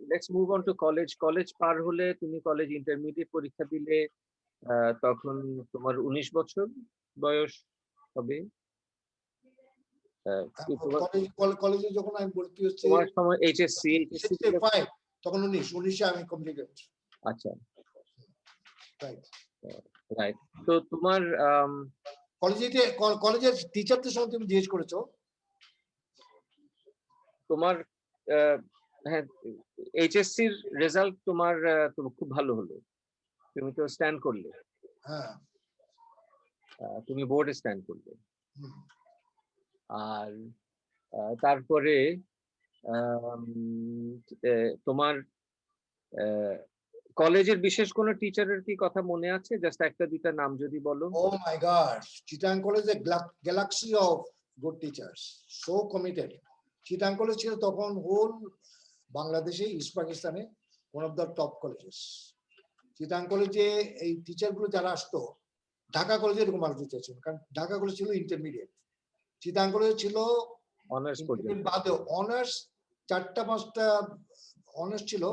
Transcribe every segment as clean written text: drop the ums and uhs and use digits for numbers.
Let's move on to college. College পার হলে তুমি কলেজ ইন্টারমিডিয়েট পরীক্ষা দিলে, তখন তোমার 19 বছর বয়স হবে। তোমার কলেজে যখন আমি ভর্তি হচ্ছি তোমার সময় এইচএসসি তখন 19 আমি কমপ্লিট। আচ্ছা, রাইট রাইট। তো তোমার কলেজের টিচারদের সঙ্গে তুমি জিজ্ঞেস করেছো? তোমার হ্যাঁ, এইচএসসির রেজাল্ট তোমার খুব ভালো হলো, তুমি তো স্ট্যান্ড করলে। হ্যাঁ, তুমি বোর্ডে স্ট্যান্ড করলে। আর তারপরে তোমার কলেজের বিশেষ কোনো টিচারের কি কথা মনে আছে? জাস্ট একটা দুইটা নাম যদি বলো। ও মাই গড, চিটাং কলেজে Galaxy of good teachers, so committed. Chittagong college ছিল তখন হোল বাংলাদেশে, ইস্ট পাকিস্তানে one of the top colleges. Chittagong কলেজে এই টিচারগুলো যারা আসতো, ঢাকা কলেজে এরকম ভালো টিচার ছিল, কারণ ঢাকা কলেজ ছিল ইন্টারমিডিয়েট, চিটাং কলেজে ছিল অনার্স পর্যন্ত। বাদে অনার্স 4টা-5টা অনার্স ছিল,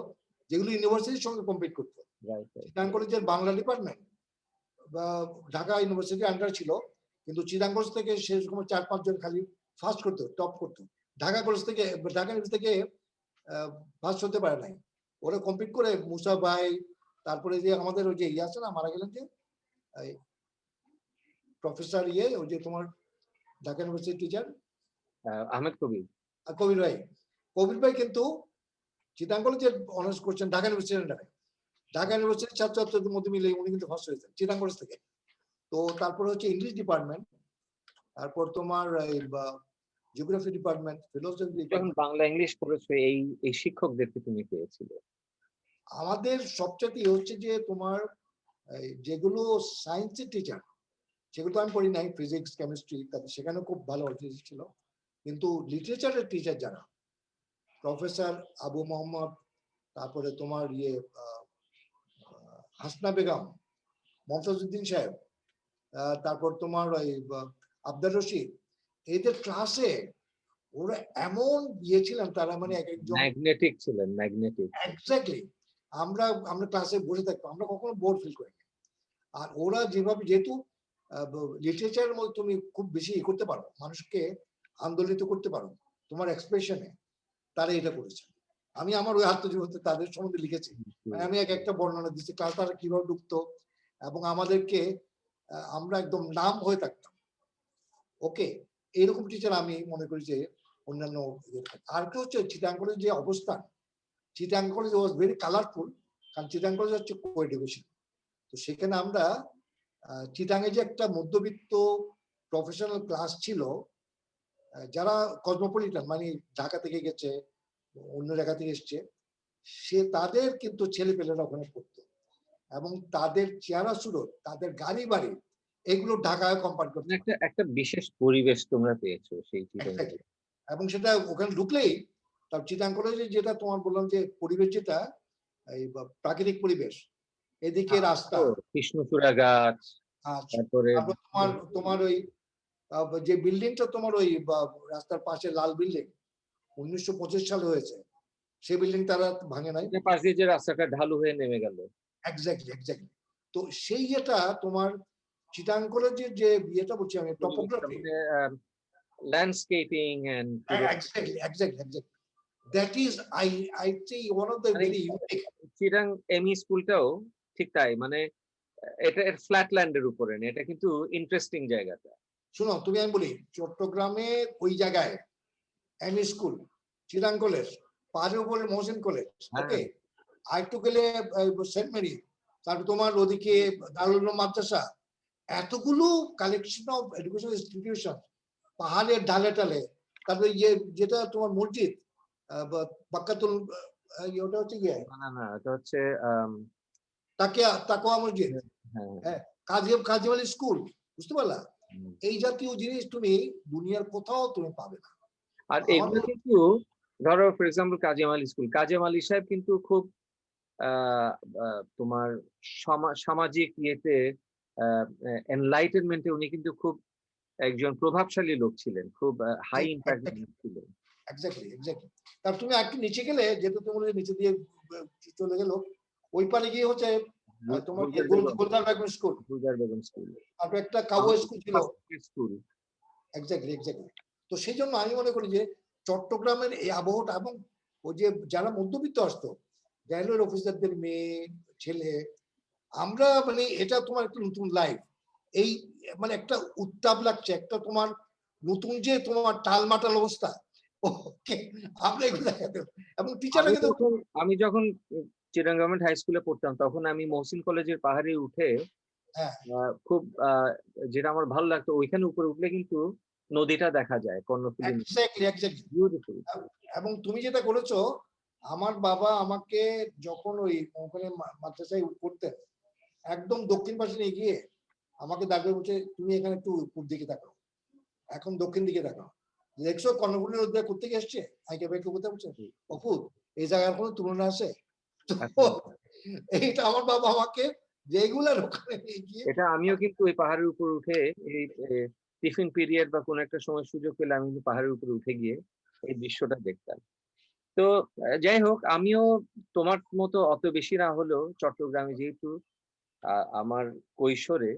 যেগুলো ইউনিভার্সিটির সঙ্গে কম্পিট করতো। চিটাং কলেজের বাংলা ডিপার্টমেন্ট বা ঢাকা ইউনিভার্সিটির আন্ডার ছিল, কিন্তু চিটাং কলেজ থেকে সেরকম 4-5 জন খালি ফার্স্ট করতো, টপ করতো। ঢাকা কলেজ থেকে, ঢাকা ইউনিভার্সিটি থেকে ফার্স্ট হতে পারে নাই। ওরা কম্পিট করে মুসা ভাই, তারপরে যে আমাদের ওই যে আছে না, মারা গেলেন যে প্রফেসর ওই যে তোমার ঢাকা ইউনিভার্সিটির টিচার আহমেদ কবির। কবির ভাই, কবির ভাই কিন্তু চিটাং কলেজে অনার্স করছেন ঢাকা ইউনিভার্সিটির আন্ডারে। ঢাকা ইউনিভার্সিটির ছাত্রছাত্রীদের মধ্যে মিলে উনি কিন্তু ফার্স্ট হয়েছেন চিটাং কলেজ থেকে। তো তারপরে হচ্ছে ইংলিশ ডিপার্টমেন্ট, তারপর তোমার geography department, philosophy department. Bangla English পড়েছো, এই শিক্ষকদেরকে তুমি পেয়েছিলে? আমাদের সবচেয়ে হচ্ছে যে তোমার যেগুলো সায়েন্সের টিচার, সেগুলো আমি পড়ি নাই, ফিজিক্স কেমিস্ট্রি, তাদের সেখানে খুব ভালো ছিল। কিন্তু লিটারেচারের টিচার যারা, প্রফেসর আবু মোহাম্মদ, তারপরে তোমার হাসনা বেগম, মমতাজউদ্দিন সাহেব, তারপর তোমার আব্দুর রশিদ, এদের ক্লাসে ওরা এমন ছিলেন, তারা মানে একজন ম্যাগনেটিক ছিলেন, ম্যাগনেটিক। এক্স্যাক্টলি। আমরা ক্লাসে বসে থাকতাম, আমরা কখনো বোর ফিল করি না। আর ওরা যেভাবে, যেহেতু লিটারেচারের মধ্যে তুমি খুব বেশি করতে পারো, মানুষকে আন্দোলিত করতে পারো তোমার এক্সপ্রেশনে, তারা এটা করেছে। আমি আমার ওই আত্মজীবনীতে তাদের সম্বন্ধে লিখেছি, আমি একটা বর্ণনা দিচ্ছি, ক্লাস তারা কিভাবে ঢুকতো এবং আমাদেরকে, আমরা একদম নাম হয়ে থাকতাম। ওকে, এইরকম টিচার আমি মনে করি যে অন্যান্য। আর কি হচ্ছে চিটাং কলেজের যে অবস্থান, Chittagong college was very colourful, কারণ চিটাং কলেজ হচ্ছে কো-এডুকেশন। তো সেখানে আমরা চিটাংয়ে যে একটা মধ্যবিত্ত প্রফেশনাল ক্লাস ছিল, যারা কসমোপলিটান, মানে ঢাকা থেকে গেছে, অন্য জায়গা থেকে এসছে, তাদের কিন্তু ছেলেপেলেরা ওখানে পড়তো, এবং তাদের চেহারা সুরত, তাদের গাড়ি বাড়ি, এগুলো ঢাকায় কম্পার্ট করতে একটা বিশেষ পরিবেশ তোমরা পেয়েছো সেই চিটাং। এবং সেটা ওখানে ঢুকলেই, তার চিটাং কলেজে যেটা তোমার বললাম যে পরিবেশ, যেটা এই প্রাকৃতিক পরিবেশ, এদিকে রাস্তা, কৃষ্ণচূড়া গাছ, তারপরে তোমার ওই যে বিল্ডিংটা তোমার ওই রাস্তার পাশে লাল বিল্ডিং, 1925 সালে হয়েছে, সেই বিল্ডিং তারা ভাঙে নাই, পাশ দিয়ে যে রাস্তাটা ঢালু হয়ে নেমে গেল। এক্স্যাক্টলি। তো সেই যেটা তোমার চিটাং কলেজের যে বিয়েটা বলছি আমি, topography, landscaping and exactly that is I say one of the very unique. Chittagong ME স্কুলটাও ঠিক তাই, মানে এটা ফ্ল্যাট ল্যান্ডের উপরে, এটা কিন্তু ইন্টারেস্টিং জায়গাটা। শোনো, তুমি আমি বলি, চট্টগ্রামে ওই জায়গায় এমই স্কুল, চিটাং কলেজ, পাহাড়ের উপরে মহসিন কলেজ, ওকে, আর একটু গেলে সেন্ট মেরি, তারপর তোমার ওদিকে দারুল উলুম মাদ্রাসা, এতগুলো কালেকশন অফ এডুকেশন ইনস্টিটিউশন পাহাড়ের ঢালে টালে। তারপরে যেটা তোমার মসজিদ, বাক্কাতুল, ওটা হচ্ছে না এটা হচ্ছে তাকওয়া মসজিদ, হ্যাঁ, কাজী আলী স্কুল, বুঝতে পারলা? এই জাতীয় জিনিস তুমি দুনিয়ার কোথাও তুমি পাবে না। আর এগুলো কিন্তু ধরো for example Kazi Ali school, Kazi Ali সাহেব কিন্তু খুব তোমার সামাজিক ইয়েতে, এনলাইটেনমেন্টে উনি কিন্তু খুব একজন প্রভাবশালী লোক ছিলেন, খুব হাই ইম্প্যাক্ট ছিলেন। Exactly exactly. তার তুমি একটু নিচে গেলে, যেহেতু তুমি বলে নিচে দিয়ে চলে গেল, ওই পারে গিয়ে হচ্ছে তোমার গুলজার বেগম গোলজার বেগম স্কুল, গুলজার বেগম স্কুল, তারপর একটা কাউবয় স্কুল ছিল। স্কুল। Exactly exactly. তো সেই জন্য আমি মনে করি যে চট্টগ্রামের এই আবহাওয়াটা, এবং ওই যে যারা মধ্যবিত্ত আসতো, রেলওয়ের অফিসারদের মেয়ে ছেলে, আমরা মানে এটা তোমার একটা নতুন লাইফ, এই মানে একটা উত্তাপ লাগছে, একটা তোমার নতুন যে তোমার টালমাটাল অবস্থা, ওকে আমরা এগুলো দেখাতে, এবং টিচাররা কিন্তু আমি যখন চিটাগাং গভর্নমেন্ট হাই স্কুলে পড়তাম, তখন আমি মহসিন কলেজের পাহাড়ে উঠে হ্যাঁ খুব যেটা আমার ভালো লাগতো, ওইখানে উপরে উঠলে কিন্তু নদীটা দেখা যায়, কর্ণফুলী নদী। Exactly exactly. বিউটিফুল। এবং তুমি যেটা করেছো, আমার বাবা আমাকে যখন ওই ওখানে মাদ্রাসায় পড়তেন, একদম দক্ষিণ পাশে নিয়ে গিয়ে আমাকে দাঁড়িয়ে বলছে, তুমি এখানে একটু পূর্ব দিকে তাকাও, এখন দক্ষিণ দিকে তাকাও, দেখছো কর্ণফুলী নদী করতে গিয়ে এসছে, আইকে ভাইকে কোথায় বলছে, অপুত এই জায়গার কোনো তুলনা আছে? তো এইটা আমার বাবা আমাকে রেগুলার ওখানে নিয়ে গিয়ে, এটা আমিও কিন্তু ওই পাহাড়ের উপর উঠে এই টিফিন পিরিয়ড বা কোনো একটা সময় সুযোগ পেলে আমি কিন্তু পাহাড়ের উপরে উঠে গিয়ে এই দৃশ্যটা দেখতাম। তো যাই হোক, আমিও তোমার মতো অত বেশি না হলেও চট্টগ্রামে যেহেতু আমার কৈশোরে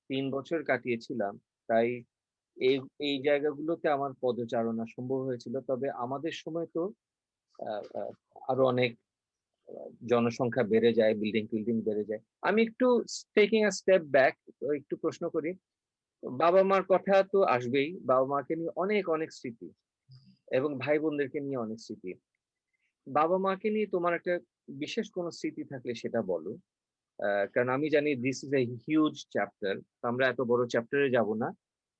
৩ বছর কাটিয়েছিলাম, তাই এই এই জায়গাগুলোতে আমার পদচারণা সম্ভব হয়েছিল। তবে আমাদের সময় তো আহ, আহ, আরো অনেক জনসংখ্যা বেড়ে যায়, বিল্ডিং টিল্ডিং বেড়ে যায়। আমি একটু টেকিং আ স্টেপ ব্যাক, একটু প্রশ্ন করি। বাবা মার কথা তো আসবেই, বাবা মাকে নিয়ে অনেক অনেক স্মৃতি, এবং ভাই বোনদেরকে নিয়ে অনেক স্মৃতি। বাবা মাকে নিয়ে তোমার একটা বিশেষ কোনো স্মৃতি থাকলে সেটা বলো। কারণ আমি জানি this is a huge chapter, আমরা এত বড় চ্যাপ্টারে যাব না।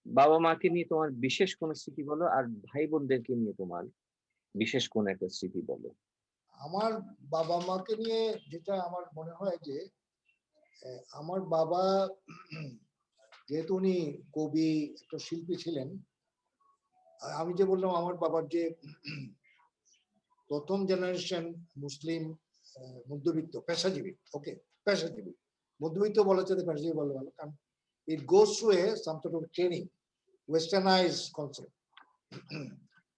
বাবা মাকে নিয়ে তোমার বিশেষ কোনো স্মৃতি বলো, আর ভাই বোনদেরকে নিয়ে তোমার বিশেষ কোন একটা স্মৃতি বলো। আমার বাবা মাকে নিয়ে যেটা আমার মনে হয় যে, আমার বাবা যেহেতু উনি কবি, একটা শিল্পী ছিলেন, আমি যে বললাম আমার বাবার যে প্রথম জেনারেশন মুসলিম মধ্যবিত্ত পেশাজীবী, ওকে পেশাজীবী, মধ্যবিত্ত বলার চাইতে পেশাজীবী বলা ভালো, কারণ it goes through a some sort of training, westernise concept.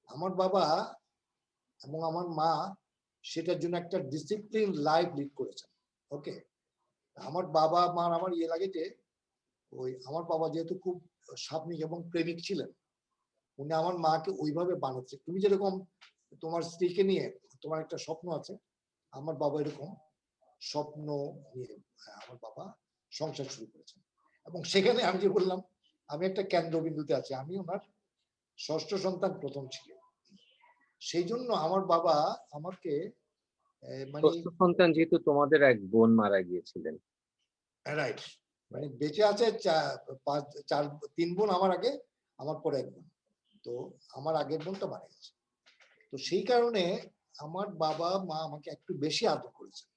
আমার বাবা এবং আমার মা সেটার জন্য একটা ডিসিপ্লিন লাইফ লিড করেছেন, ওকে। আমার বাবা মার আমার ইয়ে লাগে যে, ওই আমার বাবা যেহেতু খুব স্বাপ্নিক এবং প্রেমিক ছিলেন, উনি আমার মাকে ওইভাবে বানাচ্ছে। তুমি যেরকম তোমার স্ত্রীকে নিয়ে তোমার একটা স্বপ্ন আছে, আমার বাবা এরকম স্বপ্ন নিয়ে আমার বাবা সংসার শুরু করেছেন। এবং সেখানে আমি যে বললাম, আমি একটা কেন্দ্রবিন্দুতে আছি, আমি ওনার ষষ্ঠ সন্তান, প্রথম ছিল। সেই জন্য আমার বাবা আমাকে মানে ষষ্ঠ সন্তান, যেহেতু তোমাদের এক বোন মারা গিয়েছিলেন। রাইট, মানে বেঁচে আছে তিন বোন আমার আগে, আমার পরে এক বোন। তো আমার আগের বোনটা মারা গেছে। তো সেই কারণে আমার বাবা মা আমাকে একটু বেশি আদর করেছেন,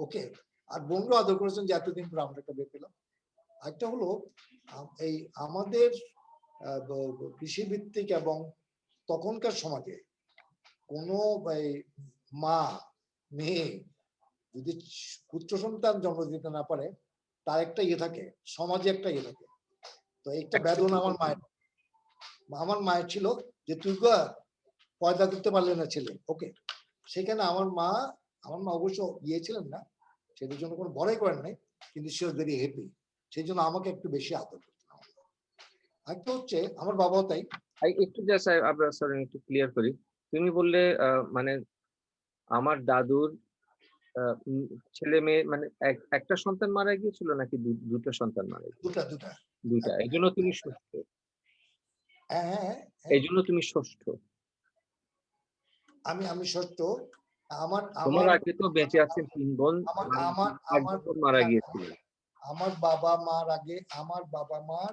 ওকে। আর বোনরাও আদর করেছেন যে এতদিন পর আমরা একটা বের পেলাম। একটা হলো এই আমাদের কৃষিভিত্তিক, এবং তখনকার সমাজে কোনো মা মেয়ে যদি পুত্র সন্তান জন্ম দিতে না পারে, তার একটা ইয়ে থাকে, সমাজে একটা ইয়ে থাকে। তো একটা বেদনা আমার মায়ের ছিল যে তুই পয়দা করতে পারলে না ছেলে, ওকে। সেখানে আমার মা অবশ্য গিয়েছিলেন না, সেটার জন্য কোনো বড়াই করেন নাই, কিন্তু সে ওয়াজ ভেরি হ্যাপি। সেই জন্য আমাকে একটু বেশি আদর করতেন। একটা হচ্ছে আমার বাবাও তাই। একটু জাস্ট আমরা সরি একটু ক্লিয়ার করি। তুমি বললে মানে আমার দাদুর ছেলে মেয়ে মানে একটা সন্তান মারা গিয়েছিল নাকি দুটো সন্তান মারা গিয়েছিল? দুটা দুটা দুইটা, এই জন্য তুমি ষষ্ঠ। হ্যাঁ হ্যাঁ হ্যাঁ, এই জন্য তুমি ষষ্ঠ। আমি ষষ্ঠ। আমার তোমার আমার আগে তো বেঁচে আছেন ৩ বোন, আমার আর আমার এক আমার বোন মারা গিয়েছিলেন। আমার বাবা মার আগে আমার বাবা মার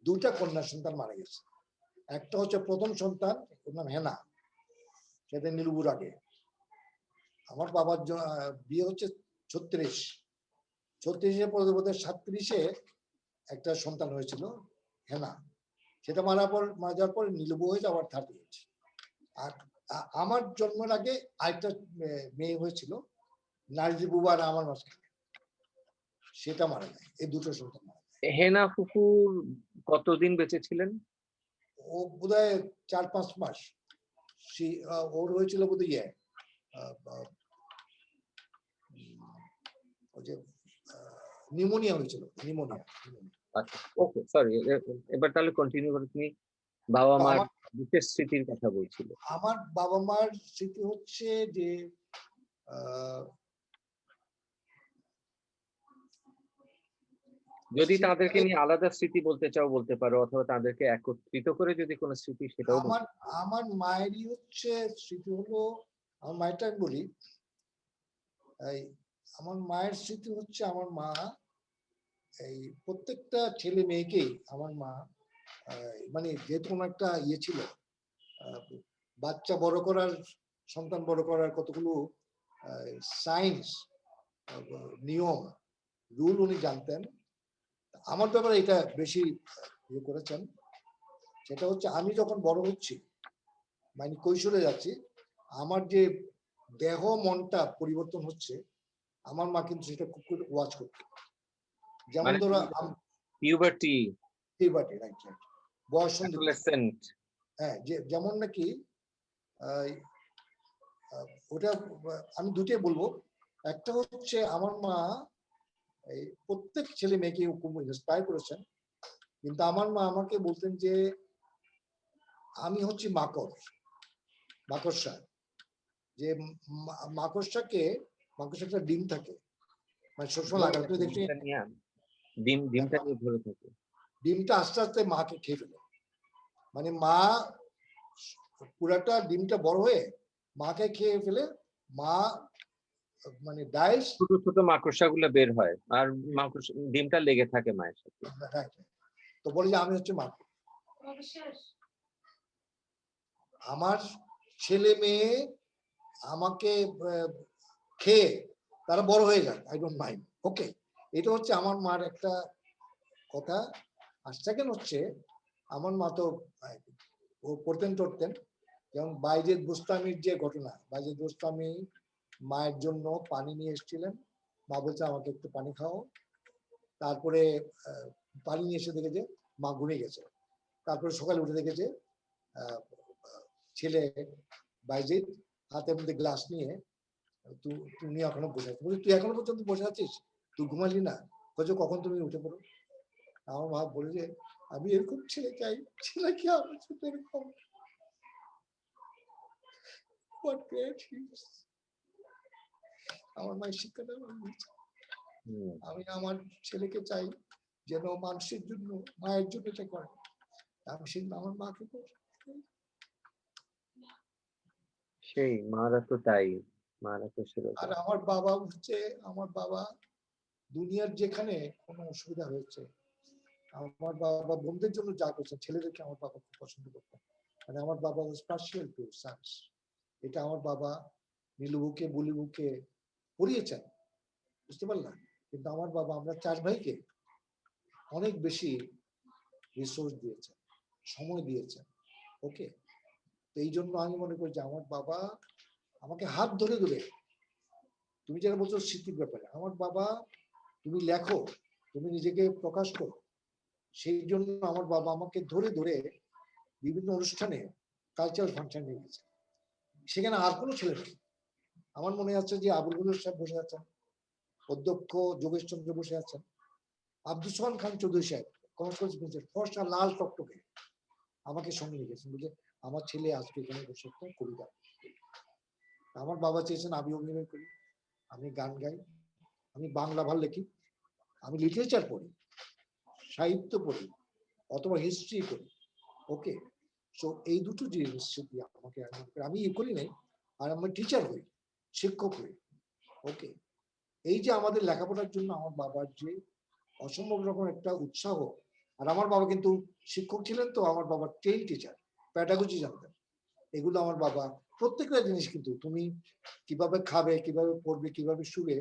দুটা কন্যা সন্তান মারা গেছে। একটা হচ্ছে প্রথম সন্তান, ওর নাম হেনা, সেটা নীলুবুর আগে। আমার বাবার বিয়ে হচ্ছে 36 পরে বোধহয় 37-এ একটা সন্তান হয়েছিল হেনা, সেটা মারা যাওয়ার পর নীলুবু হয়েছে আবার 38। আর আমার জন্মের আগে আরেকটা মেয়ে হয়েছিল নার্জি বুবা, আর আমার মাঝখানে, সেটা মারা যায়। এই দুটো সন্তান মারা যায়। হেনা ফুফুর কতদিন বেঁচে ছিলেন? ও বোধহয় 4-5 মাস। ওর হয়েছিল বোধহয় ইয়ে ওই যে নিউমোনিয়া হয়েছিল, নিউমোনিয়া। আচ্ছা, ওকে, সরি। এবার তাহলে কন্টিনিউ করে, তুমি বাবা মার আমার বিশেষ স্মৃতির কথা বলছিলে। আমার বাবা মার স্মৃতি হচ্ছে যে যদি তাদেরকে নিয়ে আলাদা স্মৃতি বলতে চাও বলতে পারো, অথবা তাদেরকে একত্রিত করে যদি কোনো স্মৃতি সেটাও বলতে আমার আমার মায়েরই হচ্ছে স্মৃতি হলো, আমার মায়েরটা আমি বলি। এই আমার মায়ের স্মৃতি হচ্ছে, আমার মা এই প্রত্যেকটা ছেলে মেয়েকেই আমার মা মানে যেহেতু কোনো একটা ইয়ে ছিল, বাচ্চা বড় করার, সন্তান বড় করার কতগুলো সায়েন্স, নিয়ম, রুল উনি জানতেন। আমার ব্যাপারে এটা বেশি ইয়ে করেছেন। সেটা হচ্ছে আমি যখন বড় হচ্ছি, মানে কৈশোরে যাচ্ছি, আমার যে দেহ মনটা পরিবর্তন হচ্ছে, আমার মা কিন্তু সেটা খুব করে ওয়াচ করত। যেমন মানে ধরো পিউবার্টি, পুবার্টি, রাইট রাইট, বয়স সন্ধি। অ্যাডোলেসেন্ট। হ্যাঁ, যে যেমন নাকি ওটা আমি দুটোই বলবো। একটা হচ্ছে আমার মা এই প্রত্যেক ছেলে মেয়েকে খুব ইন্সপায়ার করেছেন, কিন্তু আমার মা আমাকে বলতেন যে আমি হচ্ছি মাকড়সা, যে মাকড়সাকে, মাকড়সা একটা ডিম থাকে, মানে সবসময় লাগাতে দেখছি ডিমটা নিয়ে ধরে থাকে। ডিমটা আস্তে আস্তে মাকে খেয়ে ফেলে, মানে মা পুরাটা ডিমটা বড় হয়ে মাকে খেয়ে ফেলে। মা মানে ডাইস, ছোট ছোট মাকড়সা গুলো বের হয়, আর মাকড়সা ডিমটা লেগে থাকে মায়ের সাথে। তো বলে যে আমি হচ্ছে মা। আমার ছেলে মেয়ে আমাকে খেয়ে তারা বড় হয়ে যাক, আই ডোন্ট মাইন্ড, ওকে। এটা হচ্ছে আমার মার একটা কথা। আর সেকেন্ড হচ্ছে, আমার মা তো পড়তেন টড়তেন, যেমন বাইজেদ বোস্তামির যে ঘটনা, বাইজেদ বোস্তামি মায়ের জন্য পানি নিয়ে এসেছিলেন, মা বলছে আমাকে একটু পানি খাও। তারপরে পানি নিয়ে এসে দেখেছে মা ঘুমিয়ে গেছে। তারপরে সকালে উঠে দেখেছে ছেলে বাইজিদ হাতের মধ্যে গ্লাস নিয়ে, তুমি এখনো বসে আছিস, তুই এখনো পর্যন্ত বসে আছিস, তুই ঘুমালি না? বলছো কখন তুমি উঠে পড়ো। আমার মা বলে যে আমি এরকম ছেলে চাই, ছেলে কি আমার সাথে এরকম। আমার মায়ের শিক্ষাটা আমি আমার ছেলেকে চাই যেন মানুষের জন্য, মায়ের জন্য এটা করে। আমি সেই আমার মাকে সেই মারা তো তাই, মারা তো সেরকম। আর আমার বাবা হচ্ছে, আমার বাবা দুনিয়ার যেখানে কোনো অসুবিধা হয়েছে, আমার বাবা বোনদের জন্য যা করছেন, ছেলেদেরকে আমার বাবা খুব পছন্দ করতেন। মানে আমার বাবা ওয়াজ পার্সিয়াল টু সানস। এটা আমার বাবা নীলুবুকে বুলিবুকে পড়িয়েছেন, বুঝতে পারলাম। কিন্তু আমার বাবা আমরা 4 ভাইকে অনেক বেশি রিসোর্স দিয়েছেন, সময় দিয়েছেন, ওকে। তো এই জন্য আমি মনে করি যে আমার বাবা আমাকে হাত ধরে ধরে, তুমি যারা বলছো স্মৃতির ব্যাপারে, আমার বাবা তুমি লেখো, তুমি নিজেকে প্রকাশ করো, সেই জন্য আমার বাবা আমাকে ধরে ধরে বিভিন্ন অনুষ্ঠানে, কালচারাল ফাংশন নিয়ে গেছে। সেখানে আর কোনো ছেলে নেই। আমার মনে আছে যে আবুল বদর সাহেব বসে আছেন, অধ্যক্ষ যোগেশ চন্দ্র বসে আছেন, আব্দুল সোহান খান চৌধুরী সাহেব কমার্স কলেজ প্রিন্সিপাল, ফর্সা লাল টকটকে, আমাকে সঙ্গে রেখেছেন, বুঝে আমার ছেলে আজকে এখানে বসে একটা কবিতা। আমার বাবা চেয়েছেন আমি অভিনয় করি, আমি গান গাই, আমি বাংলা ভালো লিখি, আমি লিটারেচার পড়ি, সাহিত্য পড়ি, অথবা হিস্ট্রি পড়ি, ওকে। সো এই দুটো জিনিস যদি আমাকে, আমি করি নাই, আর আমি টিচার হই, শিক্ষক হই, ওকে। এই যে আমাদের লেখাপড়ার জন্য আমার বাবার যে অসম্ভব রকম একটা উৎসাহ। আর আমার বাবা কিন্তু শিক্ষক ছিলেন, তো আমার বাবা ট্রেন টিচার, প্যাডাগজি জানতেন। এগুলো আমার বাবা প্রত্যেকটা জিনিস, কিন্তু তুমি কিভাবে খাবে, কিভাবে পড়বে, কিভাবে শুবে,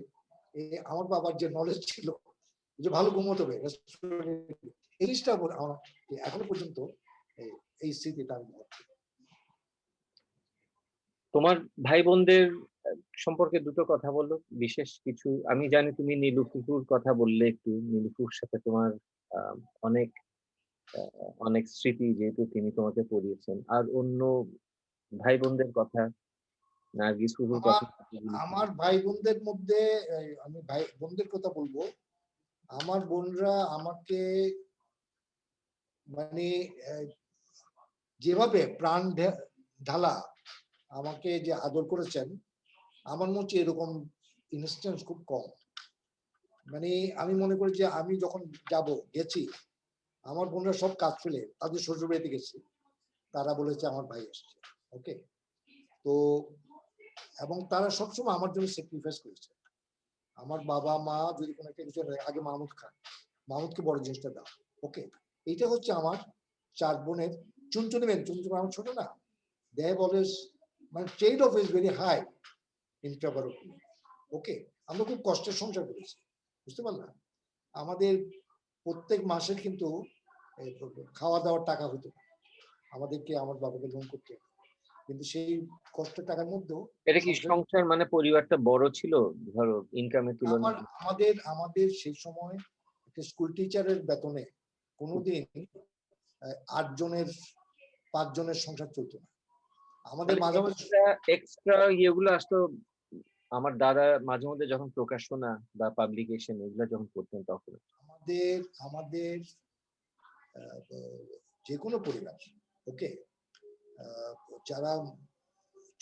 আমার বাবার যে নলেজ ছিল, যে ভালো ঘুমোতে হবে, এই জিনিসটা আমার এখনো পর্যন্ত এই স্মৃতিটা আমি। তোমার ভাই বোনদের সম্পর্কে দুটো কথা বলো, বিশেষ কিছু। আমি জানি তুমি নীলুফুর কথা বললে, একটু নীলুফুর সাথে তোমার আহ, অনেক অনেক স্মৃতি, যেহেতু তিনি তোমাকে পড়িয়েছেন। আর অন্য ভাই বোনদের কথা, নার্গিস ফুফুর আমার কথা বলি। আমার ভাই বোনদের মধ্যে আমি ভাই বোনদের কথা বলবো। আমার বোনরা আমাকে মানে যেভাবে প্রাণ ঢালা আমাকে যে আদর করেছেন, আমার মনে হচ্ছে এরকম ইনস্ট্যান্স খুব কম। মানে আমি মনে করি যে আমি যখন গেছি, আমার বোনরা সব কাজ ফেলে তাদের শ্বশুর বাড়িতে গেছি, তারা বলেছে আমার ভাই এসছে। ওকে, তো এবং তারা সবসময় আমার জন্য স্যাক্রিফাইস করেছে। আমার বাবা মা যদি কোনো একটা কিছু আগে মাহমুদ খান, মাহমুদকে বড় জিনিসটা দাও। ওকে, এইটা হচ্ছে আমার 4 বোনের চুনচুনি মেন, চুনচুনি আমার ছোট না, they have always মানে trade off is very high in favour of me. Okay, আমরা খুব কষ্টের সংসার করেছি, বুঝতে পারলাম। আমাদের প্রত্যেক মাসে কিন্তু খাওয়া দাওয়ার টাকা হতো, আমাদেরকে আমার বাবাকে লোন করতে হতো। কিন্তু সেই কষ্টের টাকার মধ্যেও এটা কি সংসার মানে পরিবারটা বড় ছিল, ধরো ইনকামের আমার তুলনায়? আমাদের আমাদের সেই সময় একটা স্কুল টিচারের বেতনে কোনোদিন 8 জনের 5 জনের সংসার চলতো না। আমাদের মানে মাঝামাঝি এক্সট্রা ইয়েগুলো আসতো। আমার দাদা মাঝে মধ্যে যখন প্রকাশনা বা পাবলিকেশন এগুলো যখন করতেন তখন। আমাদের আমাদের যে কোনো পরিবার, ওকে, যারা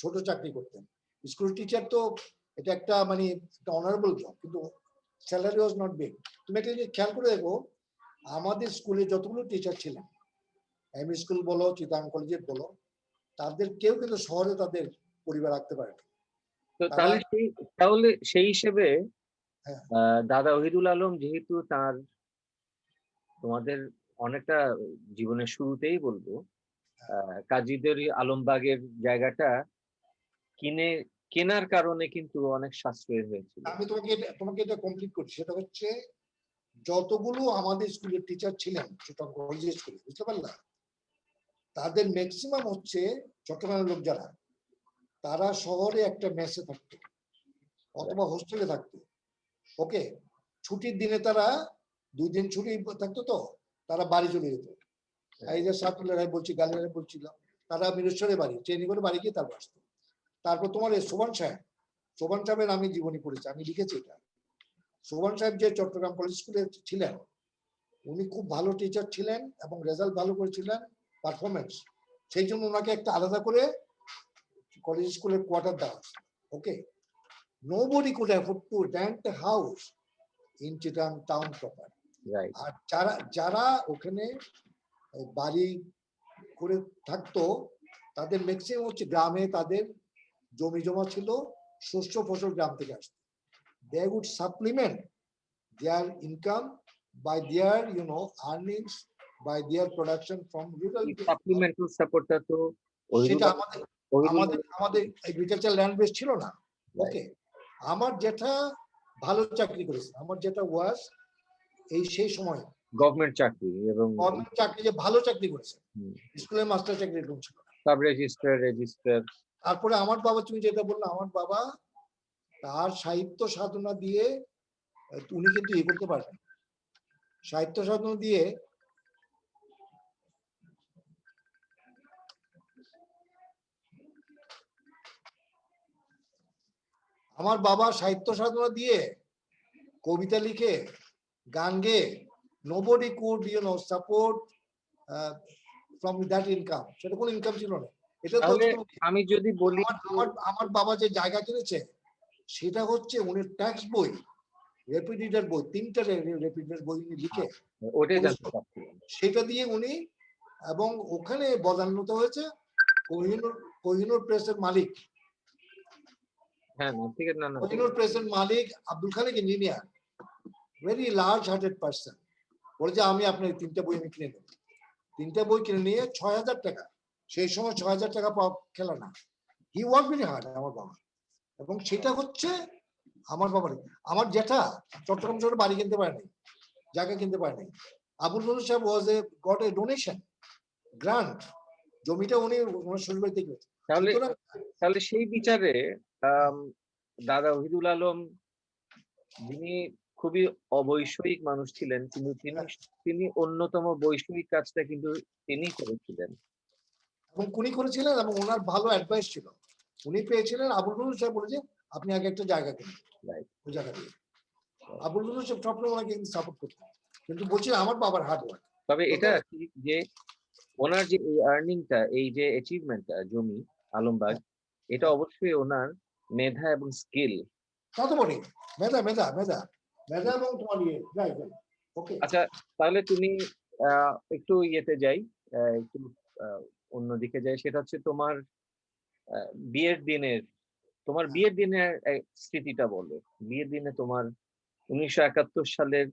ছোট চাকরি করতেন, স্কুল টিচার তো এটা একটা মানে একটা অনারেবল জব, কিন্তু স্যালারি ওয়াজ নট বিগ। তুমি একটা জিনিস খেয়াল করে দেখো, আমাদের স্কুলে যতগুলো টিচার ছিলেন, এমই স্কুল বলো চিটাগাং কলেজের বলো, তাদের কেউ কিন্তু শহরে তাদের পরিবার রাখতে পারে না। তো তারা তাহলে সেই হিসেবে হ্যাঁ, দাদা ওহিদুল আলম যেহেতু তার তোমাদের অনেকটা জীবনের শুরুতেই বলবো কাজীদের আলমবাগের জায়গাটা কিনে কেনার কারণে কিন্তু অনেক সাশ্রয় হয়েছিল। আমি তোমাকে এটা কমপ্লিট করছি। সেটা হচ্ছে যতগুলো আমাদের স্কুলের টিচার ছিলেন চিটাগাং কলেজের স্কুলে, বুঝতে পারলাম, তাদের ম্যাক্সিমাম হচ্ছে চট্টগ্রামের লোক যারা, তারা শহরে একটা মেসে থাকতো অথবা হোস্টেলে থাকতো। ওকে, ছুটির দিনে তারা 2 দিন ছুটি থাকতো, তো তারা বাড়ি চলে যেত। এই যে সাতুল্লাহ বলছি, গালিয়ারা বলছিল, তারা মিরেশ্বরে বাড়ি ট্রেনিং করে বাড়ি গিয়ে তারপর আসতো। তারপর তোমার এই সোবান সাহেবের আমি জীবনী পড়েছি, আমি লিখেছি এটা। সোবান সাহেব যে চট্টগ্রাম কলেজ স্কুলে ছিলেন, উনি খুব ভালো টিচার ছিলেন এবং রেজাল্ট ভালো করেছিলেন, পারফরমেন্স, সেই জন্য ওনাকে একটা আলাদা করে কলেজ স্কুলের কোয়ার্টার দেওয়া হয়েছিল। ওকে, nobody could afford to rent a house in Chittagong town proper. Right. আর যারা যারা ওখানে বাড়ি করে থাকতো, তাদের ম্যাক্সিমাম হচ্ছে গ্রামে, তাদের জমি জমা ছিল, শস্য ফসল গ্রাম থেকে আসতো। They would supplement their income by their earnings, by their production from rural. Supplemental সাপোর্টটা তো সেটা ওহিদুল আমাদের ওহিদুল আমাদের আমাদের এগ্রিকালচার ল্যান্ড বেস ছিল না। ওকে, আমার জেঠা ভালো চাকরি করেছে, আমার জেঠা ওয়াজ সেই সময় গভর্নমেন্ট চাকরি এবং গভর্নমেন্ট চাকরি, যে ভালো চাকরি করেছে, স্কুলের মাস্টার চাকরি এরকম ছিল না। Sub registrar. তারপরে আমার বাবা, তুমি যেটা বললে, আমার বাবা তার সাহিত্য সাধনা দিয়ে উনি কিন্তু করতে পারবেন, সাহিত্য সাধনা দিয়ে আমার বাবা সাহিত্য সাধনা দিয়ে কবিতা লিখে গান গেয়ে nobody could support from that income। সেটা কোনো ইনকাম ছিল না। এটা তো তাহলে আমি যদি বলি আমার আমার বাবা যে জায়গা কিনেছে, সেটা হচ্ছে উনি ট্যাক্স বই, রেপিডিটার বই, 3টা রেপিডিটার বই উনি লিখে ওটাই জানতে চাচ্ছিলাম। সেটা দিয়ে উনি, এবং ওখানে বদান্যত হয়েছে কোহিনুর প্রেসের মালিক, হ্যাঁ, না ঠিক আছে, না না ঠিক কোহিনুর প্রেসের মালিক Abdul Khalik engineer, very large hearted person, বলে যে আমি আপনার 3টা বই আমি কিনে নেব। 3টা বই কিনে নিয়ে 6,000 টাকা, সেই সময় 6,000 টাকা পাওয়া খেলা না। হি ওয়ার্ক ভেরি হার্ড আমার বাবা, এবং সেটা হচ্ছে আমার বাবার। আমার জেঠা চট্টগ্রাম শহরে বাড়ি কিনতে পারেনি, জায়গা কিনতে পারেনি। আবুল ফজল সাহেব ওয়াজ এ গট এ ডোনেশন, গ্রান্ট, জমিটা উনি ওনার শ্বশুর বাড়ি থেকে। তাহলে তাহলে সেই বিচারে দাদা ওহিদুল আলম, যিনি খুবই অবৈষয়িক মানুষ ছিলেন, কিন্তু তিনি অন্যতম বৈষয়িক কাজটা কিন্তু তিনি করেছিলেন। এবং উনি করেছিলেন এবং ওনার ভালো অ্যাডভাইস ছিল। উনি পেয়েছিলেন আবুল ফজল সাহেব বলেছে আপনি আগে একটা জায়গা কিনুন রাইট। ওই জায়গা দিয়ে। আবুল ফজল সাহেব সবসময় ওনাকে কিন্তু সাপোর্ট করতেন, কিন্তু বলছি আমার বাবার হার্ড ওয়ার্ক। তবে এটা ঠিক যে ওনার যে এই আর্নিংটা, এই যে অ্যাচিভমেন্টটা জমি আলমবাগ, এটা অবশ্যই ওনার মেধা এবং স্কিল। তা তো বলি মেধা মেধা মেধা মেধা এবং তোমার ইয়ে রাইট রাইট ওকে। আচ্ছা, তাহলে তুমি একটু ইয়েতে যাই, একটু অন্যদিকে যাই। সেটা হচ্ছে তোমার বিয়ের দিনের, তোমার বিয়ের দিনের স্মৃতিটা বলো। বিয়ের দিনে তোমার 1971 সালের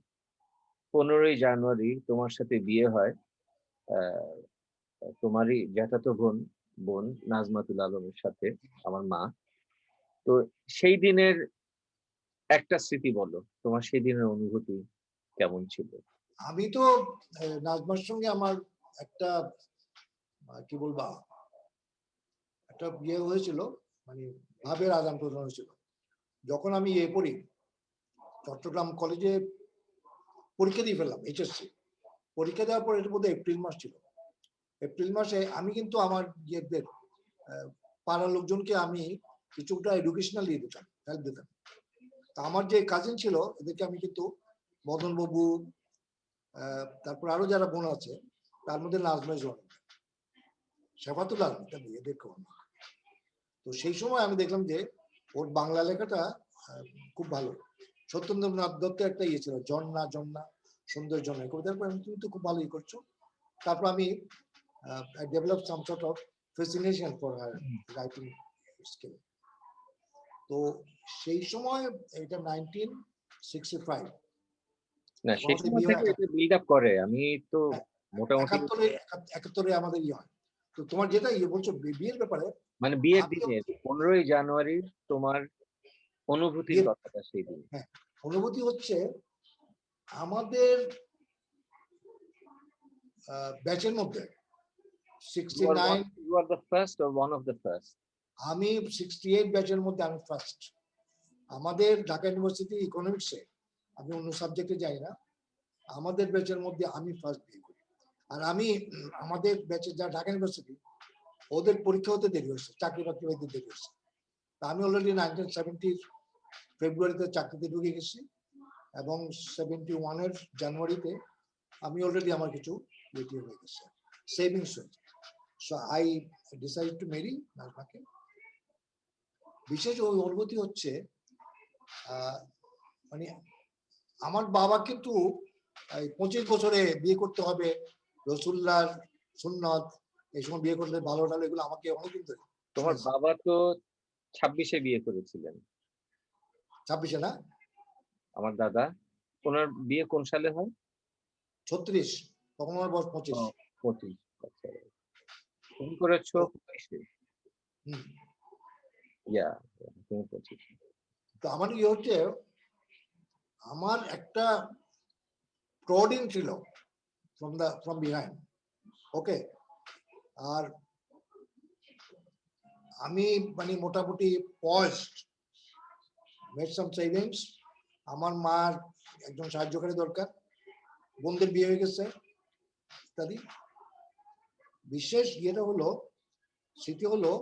15ই জানুয়ারি তোমার সাথে বিয়ে হয় আহ, তোমারই জ্যাঠাতো বোন নাজমাতুল আলমের সাথে, আমার মা। তো সেই দিনের একটা স্মৃতি বলো, তোমার সেই দিনের অনুভূতি কেমন ছিল? আমি তো নাজমার সঙ্গে আমার একটা কি বলবা একটা ইয়ে হয়েছিল, মানে ভাবের আদান প্রদান হয়েছিল। যখন আমি ইয়ে পড়ি চট্টগ্রাম কলেজে পরীক্ষা দিয়ে ফেললাম এইচএসসি, পরীক্ষা দেওয়ার পর এর মধ্যে এপ্রিল মাস ছিল। এপ্রিল মাসে আমি কিন্তু আমার ইয়েদের পাড়ার লোকজনকে আমি কিছুটা এডুকেশনাল দিয়ে দিতাম, হেল্প দিতাম। তা আমার যে কাজিন ছিল এদেরকে আমি কিন্তু মদন বাবু, তারপর আরো যারা বোন আছে তার মধ্যে নাজমা জন, শেফাতুল আলম ইত্যাদি এদেরকেও আমি। তো সেই সময় আমি দেখলাম যে ওর বাংলা লেখাটা খুব ভালো। সত্যেন্দ্রনাথ দত্ত একটা ইয়ে ছিল, জন্না জন্না সুন্দর জন্না, কবিতার পর তুমি তো খুব ভালো ইয়ে করছো। তারপর আমি develop some sort of fascination for her writing skill. তো সেই সময় এটা 1965, না, সেই সময় থেকে এটা বিল্ড আপ করে। আমি তো মোটামুটি 71 আমাদের ইয়ে হয়। তো তোমার যেটা ইয়ে বলছো বিয়ের ব্যাপারে, মানে বিয়ের দিনের 15ই জানুয়ারির তোমার অনুভূতির কথাটা সেই দিন। হ্যাঁ, অনুভূতি হচ্ছে আমাদের ব্যাচের মধ্যে 69, You are the first or one of the first? আমি 68 ব্যাচের মধ্যে আমি ফার্স্ট। আমাদের ঢাকা ইউনিভার্সিটি ইকোনমিক্সে, আমি অন্য সাবজেক্টে যাই না, আমাদের ব্যাচের মধ্যে আমি ফার্স্ট বিয়ে করি। আর আমি আমাদের ব্যাচের যা ঢাকা ইউনিভার্সিটি ওদের পরীক্ষা হতে দেরি হয়েছে, চাকরি বাকরি হতে দেরি হয়েছে। তা আমি অলরেডি 1970 ফেব্রুয়ারিতে চাকরিতে ঢুকে গেছি এবং 71 জানুয়ারিতে আমি অলরেডি আমার কিছু রিটায়ার হয়ে গেছে, সেভিংস হয়েছে। So I decide to marry নাজমাকে। বিশেষ ওই অনুভূতি হচ্ছে মানে আমার বাবা কিন্তু 25 বছরে বিয়ে করতে হবে, রসুল্লাহর সুন্নত, এই সময় বিয়ে করলে ভালো টালো, এগুলো আমাকে অনেকদিন ধরে। তোমার বাবা তো 26-এ বিয়ে করেছিলেন। 26-এ না? আমার দাদা, ওনার বিয়ে কোন সালে হয়? 36, তখন আমার বয়স 25। 25। আচ্ছা, তুমি করেছো 25-এ? ইয়া, তুমি 25। তো আমার ইয়ে হচ্ছে, আমার একটা প্রডিং ছিল from behind, ওকে। আর আমি মানে মোটামুটি পয়সড, মেড সাম সেভিংস। আমার মার একজন সাহায্যকারী দরকার, বোনদের বিয়ে হয়ে গেছে ইত্যাদি। বিশেষ ইয়েটা হলো, স্মৃতি হলো,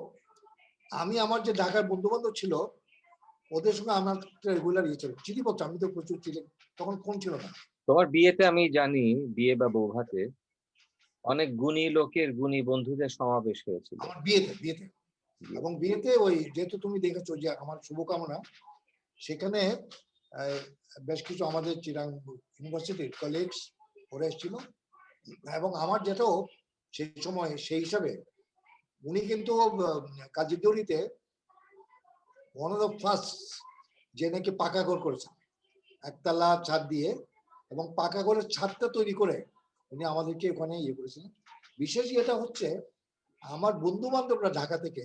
আমি আমার যে ঢাকার বন্ধু বান্ধব ছিল ওদের সঙ্গে আমার রেগুলার ইয়ে ছিল, চিঠিপত্র, আমি তো প্রচুর চিঠি, তখন ফোন ছিল না। তোমার বিয়েতে আমি জানি, বিয়ে বা বৌভাতে অনেক গুণী লোকের, গুণী বন্ধুদের সমাবেশ হয়েছিল। আমার বিয়েতে এবং বিয়েতে ওই যেহেতু তুমি দেখেছো যে আমার শুভকামনা, সেখানে বেশ কিছু আমাদের চিরাং ইউনিভার্সিটির কলিগস ওরা এসেছিল। এবং আমার যেটাও সেই সময় সেই হিসাবে উনি কিন্তু কাজী দড়িতে ওয়ান অফ দ্য ফার্স্ট যে নাকি পাকা ঘর করেছেন, একতলা ছাদ দিয়ে, এবং পাকা ঘরের ছাদটা তৈরি করে উনি আমাদেরকে ওখানে ইয়ে করেছিলেন। বিশেষ ইয়েটা হচ্ছে আমার বন্ধু বান্ধবরা ঢাকা থেকে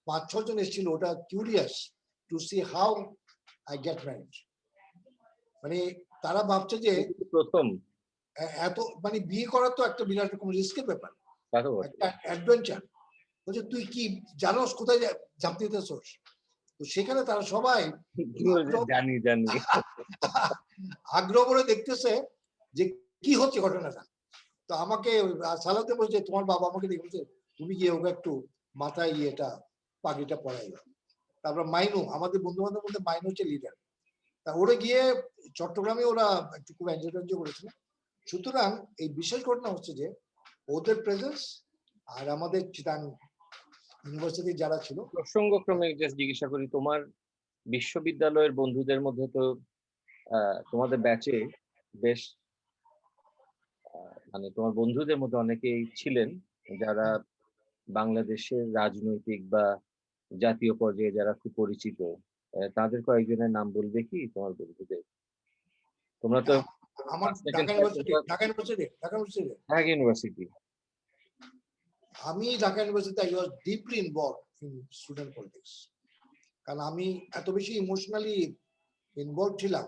5-6 জন এসেছিল, ওটা curious two C how I get married. মানে তারা ভাবছে যে প্রথম এত মানে বিয়ে করা তো একটা বিরাট রকম রিস্কের ব্যাপার, একটা অ্যাডভেঞ্চার। বলছে তুই কি জানোস কোথায় ঝাঁপ দিতেছস? তো সেখানে তারা সবাই জানি আগ্রহ করে দেখতেছে যে কি হচ্ছে ঘটনাটা। তো আমাকে সালাতে বলছে, তোমার বাবা আমাকে দেখে বলছে তুমি গিয়ে ওকে একটু মাথায় এটা পাগড়িটা পরাই দাও। তারপর মাইনু, আমাদের বন্ধু বান্ধবের মধ্যে মাইনু হচ্ছে লিডার। তা ওরা গিয়ে চট্টগ্রামে ওরা একটু খুব এনজয় করেছিল। সুতরাং এই বিশেষ ঘটনা হচ্ছে যে ওদের প্রেজেন্স আর আমাদের চিটাং ইউনিভার্সিটি যারা ছিল, প্রসঙ্গক্রমে জাস্ট জিজ্ঞাসা করি, তোমার বিশ্ববিদ্যালয়ের বন্ধুদের মধ্যে তো তোমাদের ব্যাচে বেশ মানে তোমার বন্ধুদের মধ্যে অনেকেই ছিলেন যারা বাংলাদেশের রাজনৈতিক বা জাতীয় পর্যায়ে যারা খুব পরিচিত। তাদের কয়েকজনের নাম বলবে কি তোমার বন্ধুদের? তোমরা তো আমার second year Dhaka university Dhaka university. আমি Dhaka university I was deeply involve in student politics, কারণ আমি এত বেশি ইমোশনালি ইনভলভ ছিলাম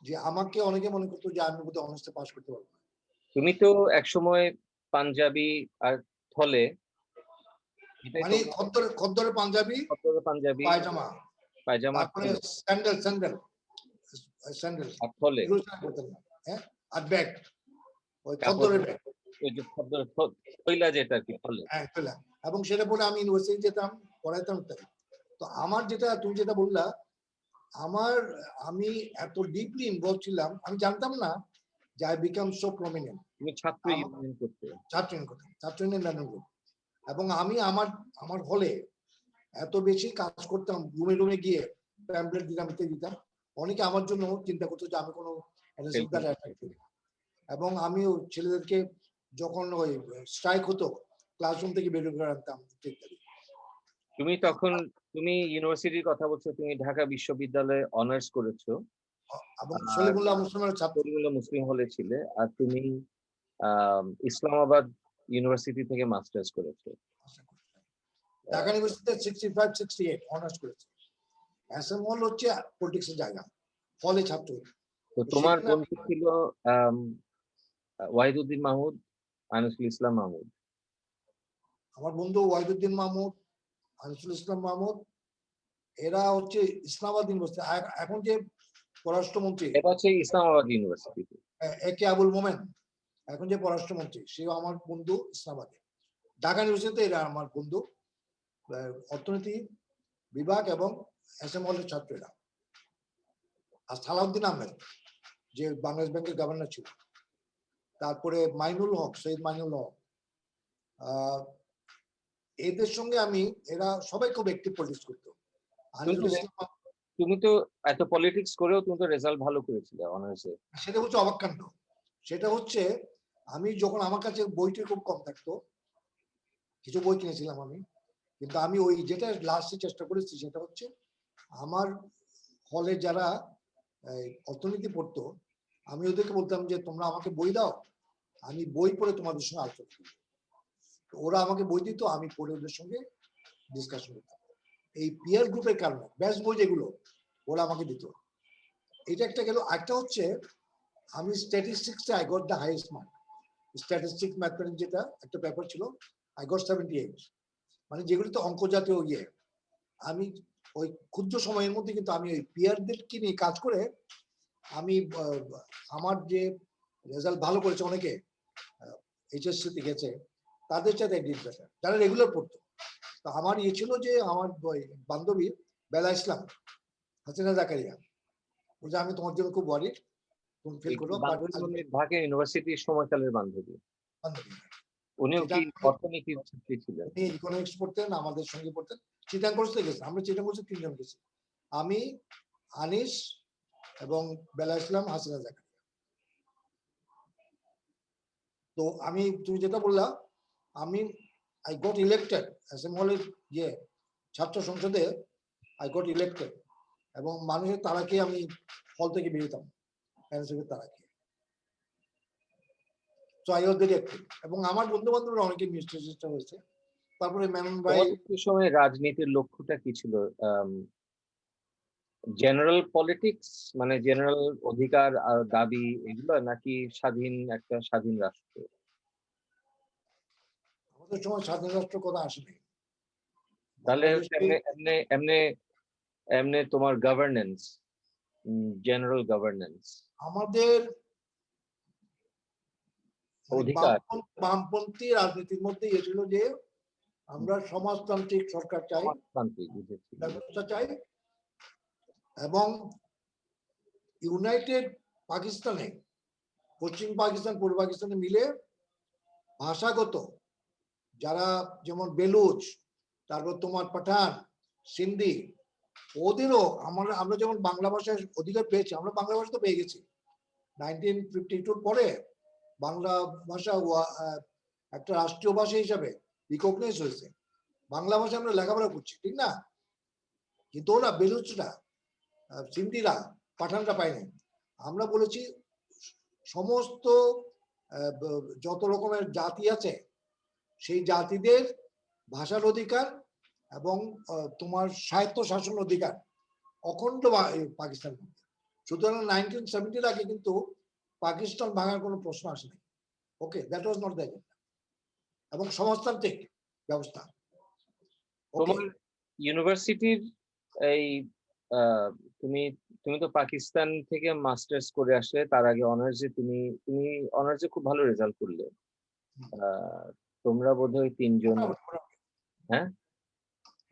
যে আমাকে অনেকে মনে করতো যে আমি বোধহয় অনার্সে পাস করতে পারবো না। তুমি তো একসময় পাঞ্জাবি আর থলে, এটাই মানে তো খদ্দরে পাঞ্জাবি, পাঞ্জাবি পায়জামা, পায়জামা তারপরে স্যান্ডেল আর থলে, এগুলো ছাড়া করতেন না। হ্যাঁ, আর ব্যাগ, ওই কাপড়, খদ্দরের ব্যাগ, ওই যে থইলা যেটা আর কি থলে। হ্যাঁ পেলাম। এবং সেটা পরে আমি ইউনিভার্সিটি যেতাম, পড়াইতাম ইত্যাদি। তো আমার তুমি যেটা বললা, আমি এত ডিপলি ইনভলভ ছিলাম, আমি জানতাম না যে আই বিকাম সো প্রমিনেন্ট। তুমি ছাত্র ইউনিয়ন করতে? ছাত্র ইউনিয়ন রানিং গ্রুপ। এবং আমি আমার হলে এত বেশি কাজ করতাম, রুমে রুমে গিয়ে প্যাম্পলেট দিতাম। অনেকে আমার জন্য চিন্তা করতো যে আমি কোনো এবং আমি ছেলেদেরকে যখন ওই স্ট্রাইক হতো ক্লাসরুম থেকে বের করে আনতাম ইত্যাদি। তুমি ইউনিভার্সিটির কথা বলছো, তুমি ঢাকা বিশ্ববিদ্যালয়ে অনার্স করেছো এবং সলিমুল্লাহ মুসলিমের ছাত্র, সলিমুল্লাহ মুসলিম হলে ছিলে, আর তুমি ইসলামাবাদ ইউনিভার্সিটি থেকে মাস্টার্স করেছো। ঢাকা ইউনিভার্সিটিতে 65-68 অনার্স করেছে। এসএমএল হচ্ছে পলিটিক্সের জায়গা, ফলে ছাত্র। তো তোমার বন্ধু ছিল ওয়াহিদুদ্দিন মাহমুদ, আনিসুল ইসলাম মাহমুদ। আমার বন্ধু ওয়াহিদুদ্দিন মাহমুদ, আনিসুল ইসলাম মাহমুদ, এরা হচ্ছে ইসলামাবাদ ইউনিভার্সিটি। এখন যে পররাষ্ট্রমন্ত্রী, এটা হচ্ছে ইসলামাবাদ ইউনিভার্সিটি, একে আবুল মোমেন, এখন যে পররাষ্ট্রমন্ত্রী, সেও আমার বন্ধু ইসলামাবাদে। ঢাকা ইউনিভার্সিটিতে এরা আমার বন্ধু, অর্থনীতি বিভাগ এবং এসএমএল এর ছাত্ররা। আর সালাউদ্দিন আহমেদ, যে বাংলাদেশ ব্যাংকের গভর্নর ছিল, তারপরে মাইনুল হক, শহীদ মাইনুল হক, এদের সঙ্গে এরা সবাই খুব অ্যাক্টিভ পলিটিক্স করতো। তুমি তো এত পলিটিক্স করেও তুমি তো রেজাল্ট ভালো করেছিলে অনার্সে। সেটা হচ্ছে অবাক কাণ্ড। সেটা হচ্ছে আমি যখন আমার কাছে বইটি খুব কম থাকতো, কিছু বই কিনেছিলাম আমি, কিন্তু আমি ওই যেটা লাস্টে চেষ্টা করেছি সেটা হচ্ছে আমার হলে যারা অর্থনীতি পড়তো, আমি ওদেরকে বলতাম যে তোমরা আমাকে বই দাও, আমি বই পড়ে তোমাদের সঙ্গে আলোচনা করব। ওরা আমাকে বই দিত, আমি পড়ে ওদের সঙ্গে ডিসকাশন করতাম। এই পিয়ার গ্রুপের কারণে বেস্ট বই যেগুলো ওরা আমাকে দিত। এটা একটা গেল। একটা হচ্ছে আমি স্ট্যাটিস্টিক্সে I got the highest mark. Statistics mathematics যেটা একটা পেপার ছিল, আই গট 78। মানে যেগুলিতে অঙ্ক জাতীয় আমি ওই ক্ষুদ্র সময়ের মধ্যে কিন্তু আমি ওই পিয়ারদেরকে নিয়ে কাজ করে আমি আমার যে রেজাল্ট ভালো করেছে, অনেকে এইচএসসিতে গেছে, তাদের সাথে যারা রেগুলার পড়তো। তো আমার ছিল যে আমার বান্ধবী বেলা ইসলাম, হাসিনা জাকারিয়া, বলছে আমি তোমার জন্য খুব ওয়ারিড, তুমি ফিল করো। ঢাকা ইউনিভার্সিটির সময়কালের বান্ধবী, উনিও কি অর্থনীতির ছাত্রী ছিলেন? উনি ইকোনমিক্স পড়তেন, আমাদের সঙ্গে পড়তেন। চিটাং কোর্সে গেছি, আমরা চিটাং কোর্সে 3 জন গেছি, আমি, আনিস এবং বেলা ইসলাম, হাসিনা জাকারিয়া। তো তুমি যেটা বললা, আমি আই গট ইলেক্টেড অ্যাসেম্বলির ছাত্র সংসদে, আই গট ইলেক্টেড, এবং মানুষের তারাকে আমি হল থেকে বেরোতাম, তারাকে। So I was very active, এবং আমার বন্ধু বান্ধবরা অনেকে মিনিস্টার চেষ্টা হয়েছে। তারপরে মেনন ভাই। সময় রাজনীতির লক্ষ্যটা কি ছিল? জেনারেল পলিটিক্স, মানে জেনারেল অধিকার আর দাবি এগুলো, নাকি স্বাধীন রাষ্ট্র? আমাদের সময় স্বাধীন রাষ্ট্র কথা আসেনি। তাহলে এমনি তোমার গভর্নেন্স, জেনারেল গভর্নেন্স আমাদের মানে অধিকার। বামপন্থী রাজনীতির মধ্যে এসেছিল যে আমরা সমাজতান্ত্রিক সরকার চাই, সমাজতান্ত্রিক, বুঝেছি। ব্যবস্থা চাই, এবং ইউনাইটেড পাকিস্তানে, পশ্চিম পাকিস্তান পূর্ব পাকিস্তানে মিলে ভাষাগত যারা, যেমন বেলুচ, তারপর তোমার পাঠান, সিন্ধি, ওদেরও আমরা যেমন বাংলা ভাষায় অধিকার পেয়েছি, আমরা বাংলা ভাষা তো পেয়ে গেছি 1952 পরে। বাংলা ভাষা একটা রাষ্ট্রীয় ভাষা হিসাবে রিকগনাইজ হয়েছে। বাংলা ভাষা আমরা লেখাপড়া করছি, ঠিক না? কিন্তু ওরা বেলুচরা, সিন্ধিরা, পাঠানরা পায়নি। আমরা বলেছি সমস্ত যত রকমের জাতি আছে সেই জাতিদের ভাষার অধিকার এবং তোমার স্বায়ত্ত শাসন অধিকার অখণ্ড পাকিস্তান। সুতরাং 1970 আগে কিন্তু পাকিস্তান ভাঙার কোনো প্রশ্ন আসেনি। Okay, that was not the agenda. এবং সমাজতান্ত্রিক ব্যবস্থা। তোমার ইউনিভার্সিটির এই তুমি তুমি তো পাকিস্তান থেকে মাস্টার্স করে আসলে, তার আগে অনার্সে তুমি তুমি অনার্সে খুব ভালো রেজাল্ট করলে। তোমরা বোধহয় 3 জন। হ্যাঁ,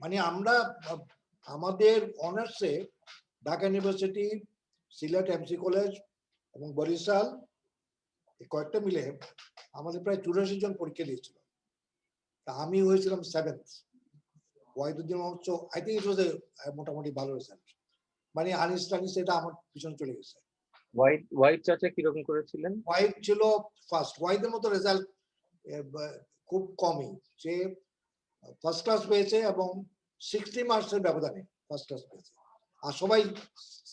মানে আমরা আমাদের অনার্সে Dhaka university, Sylhet MC college এবং বরিশাল কয়েকটা মিলে আমাদের প্রায় 84 জন পরীক্ষা দিয়েছিল। তা আমি হয়েছিলাম 7th। ওয়াহিদুদ্দিন মহোৎসব, আই থিঙ্ক ইট ওয়াজ মোটামুটি ভালো রেজাল্ট। মানে আনিস টানিস এটা আমার পিছনে চলে গেছে। ওয়াহিদ চাচা কিরকম করেছিলেন? ওয়াহিদ ছিল ফার্স্ট। ওয়াহিদের মতো রেজাল্ট খুব কমই। সে ফার্স্ট ক্লাস পেয়েছে এবং 60 মার্কসের ব্যবধানে ফার্স্ট ক্লাস পেয়েছে, আর সবাই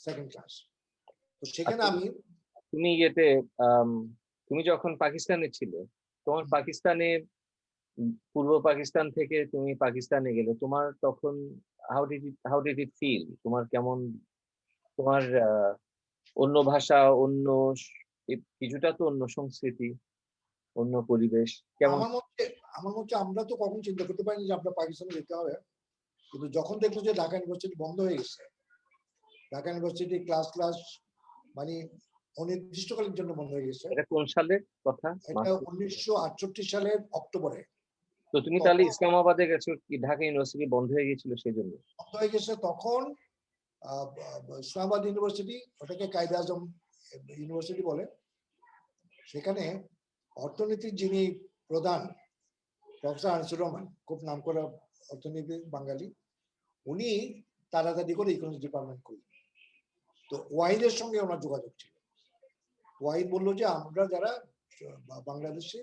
সেকেন্ড ক্লাস। তো সেখানে আমি তুমি তুমি যখন পাকিস্তানে ছিলে, তোমার পাকিস্তানে পূর্ব পাকিস্তান থেকে তুমি পাকিস্তানে গেলে, তোমার তখন হাউ ডিড ইট ফিল? তোমার কেমন, তোমার অন্য ভাষা, অন্য কিছুটা তো অন্য সংস্কৃতি, অন্য পরিবেশ, কেমন? আমার মধ্যে আমরা তো কখন চিন্তা করতে পারিনি যে আমরা পাকিস্তানে যেতে হবে। কিন্তু যখন দেখলো যে ঢাকা ইউনিভার্সিটি বন্ধ হয়ে গেছে, ঢাকা ইউনিভার্সিটি ক্লাস মানে অনির্দিষ্টকালের জন্য বন্ধ হয়ে গেছে। এটা কোন সালের কথা? এটা 1968 সালের অক্টোবরে। তো তুমি তাহলে ইসলামাবাদে গেছো কি? ঢাকা ইউনিভার্সিটি বন্ধ হয়ে গেছিল সেই জন্য বন্ধ হয়ে গেছে তখন। ইসলামাবাদ ইউনিভার্সিটি, ওটাকে কায়দে আজম ইউনিভার্সিটি বলে, সেখানে অর্থনীতির যিনি প্রধান, প্রফেসর আনিসুর রহমান, খুব নামকরা অর্থনীতি বাঙালি, উনি তাড়াতাড়ি করে ইকোনমিক্স ডিপার্টমেন্ট করলেন। তো ওয়াহিদের সঙ্গে ওনার যোগাযোগ ছিল। ওয়াহিদ বললো যে আমরা যারা বাংলাদেশে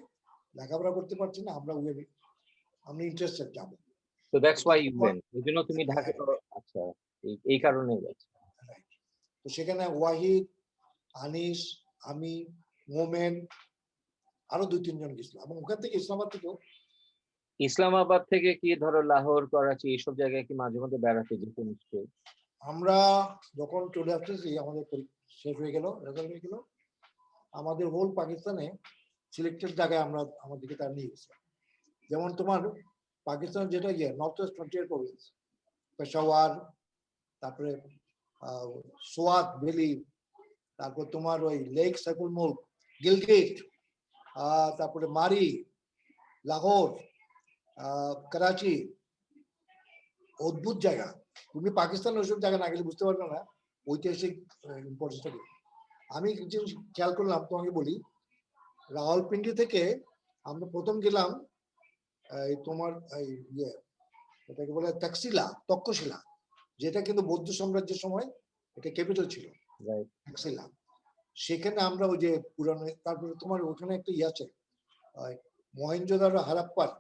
লেখাপড়া করতে পারছি না, আমরা ইন্টারেস্টেড যাবো। তো দ্যাটস ওয়াই ইউ ওয়েন্ট, এজন্য তুমি ঢাকা। আচ্ছা, এই কারণে গেছো। তো সেখানে ওয়াহিদ, আনিস, আমি, মোমেন, আরো 2-3 জন গেছিলাম। এবং ওখান থেকে ইসলামাবাদ থেকে কি ধরো লাহোর, করাচি এইসব জায়গায় কি মাঝে মধ্যে বেড়াতে যেত নিশ্চয়ই? আমরা যখন চলে আসতেছি, আমাদের শেষ হয়ে গেল, রেজাল্ট হয়ে গেল, আমাদের হোল পাকিস্তানে সিলেক্টেড জায়গায় আমরা আমাদেরকে তার নিয়ে গেছে। যেমন তোমার পাকিস্তান যেটা north West frontier Province, Peshawar, তারপরে সোয়াত ভ্যালি, তারপর তোমার ওই লেক সাইফুল মুলক, গিলগিট, তারপরে মারি, লাহোর, করাচি, অদ্ভুত জায়গা। তুমি পাকিস্তান ওইসব জায়গা না গেলে বুঝতে পারবে না ঐতিহাসিক ইম্পর্টেন্সটা কি। আমি কিছু খেয়াল করলাম, তোমাকে বলি, রাওয়ালপিন্ডি থেকে আমরা প্রথম গেলাম তোমার এটাকে বলে তক্ষশিলা, যেটা কিন্তু বৌদ্ধ সাম্রাজ্যের সময় এটা ক্যাপিটাল ছিল, তক্ষশিলা। সেখানে আমরা ওই যে পুরানো, তারপরে তোমার ওখানে একটা আছে মহেঞ্জোদারো হারাপ্পার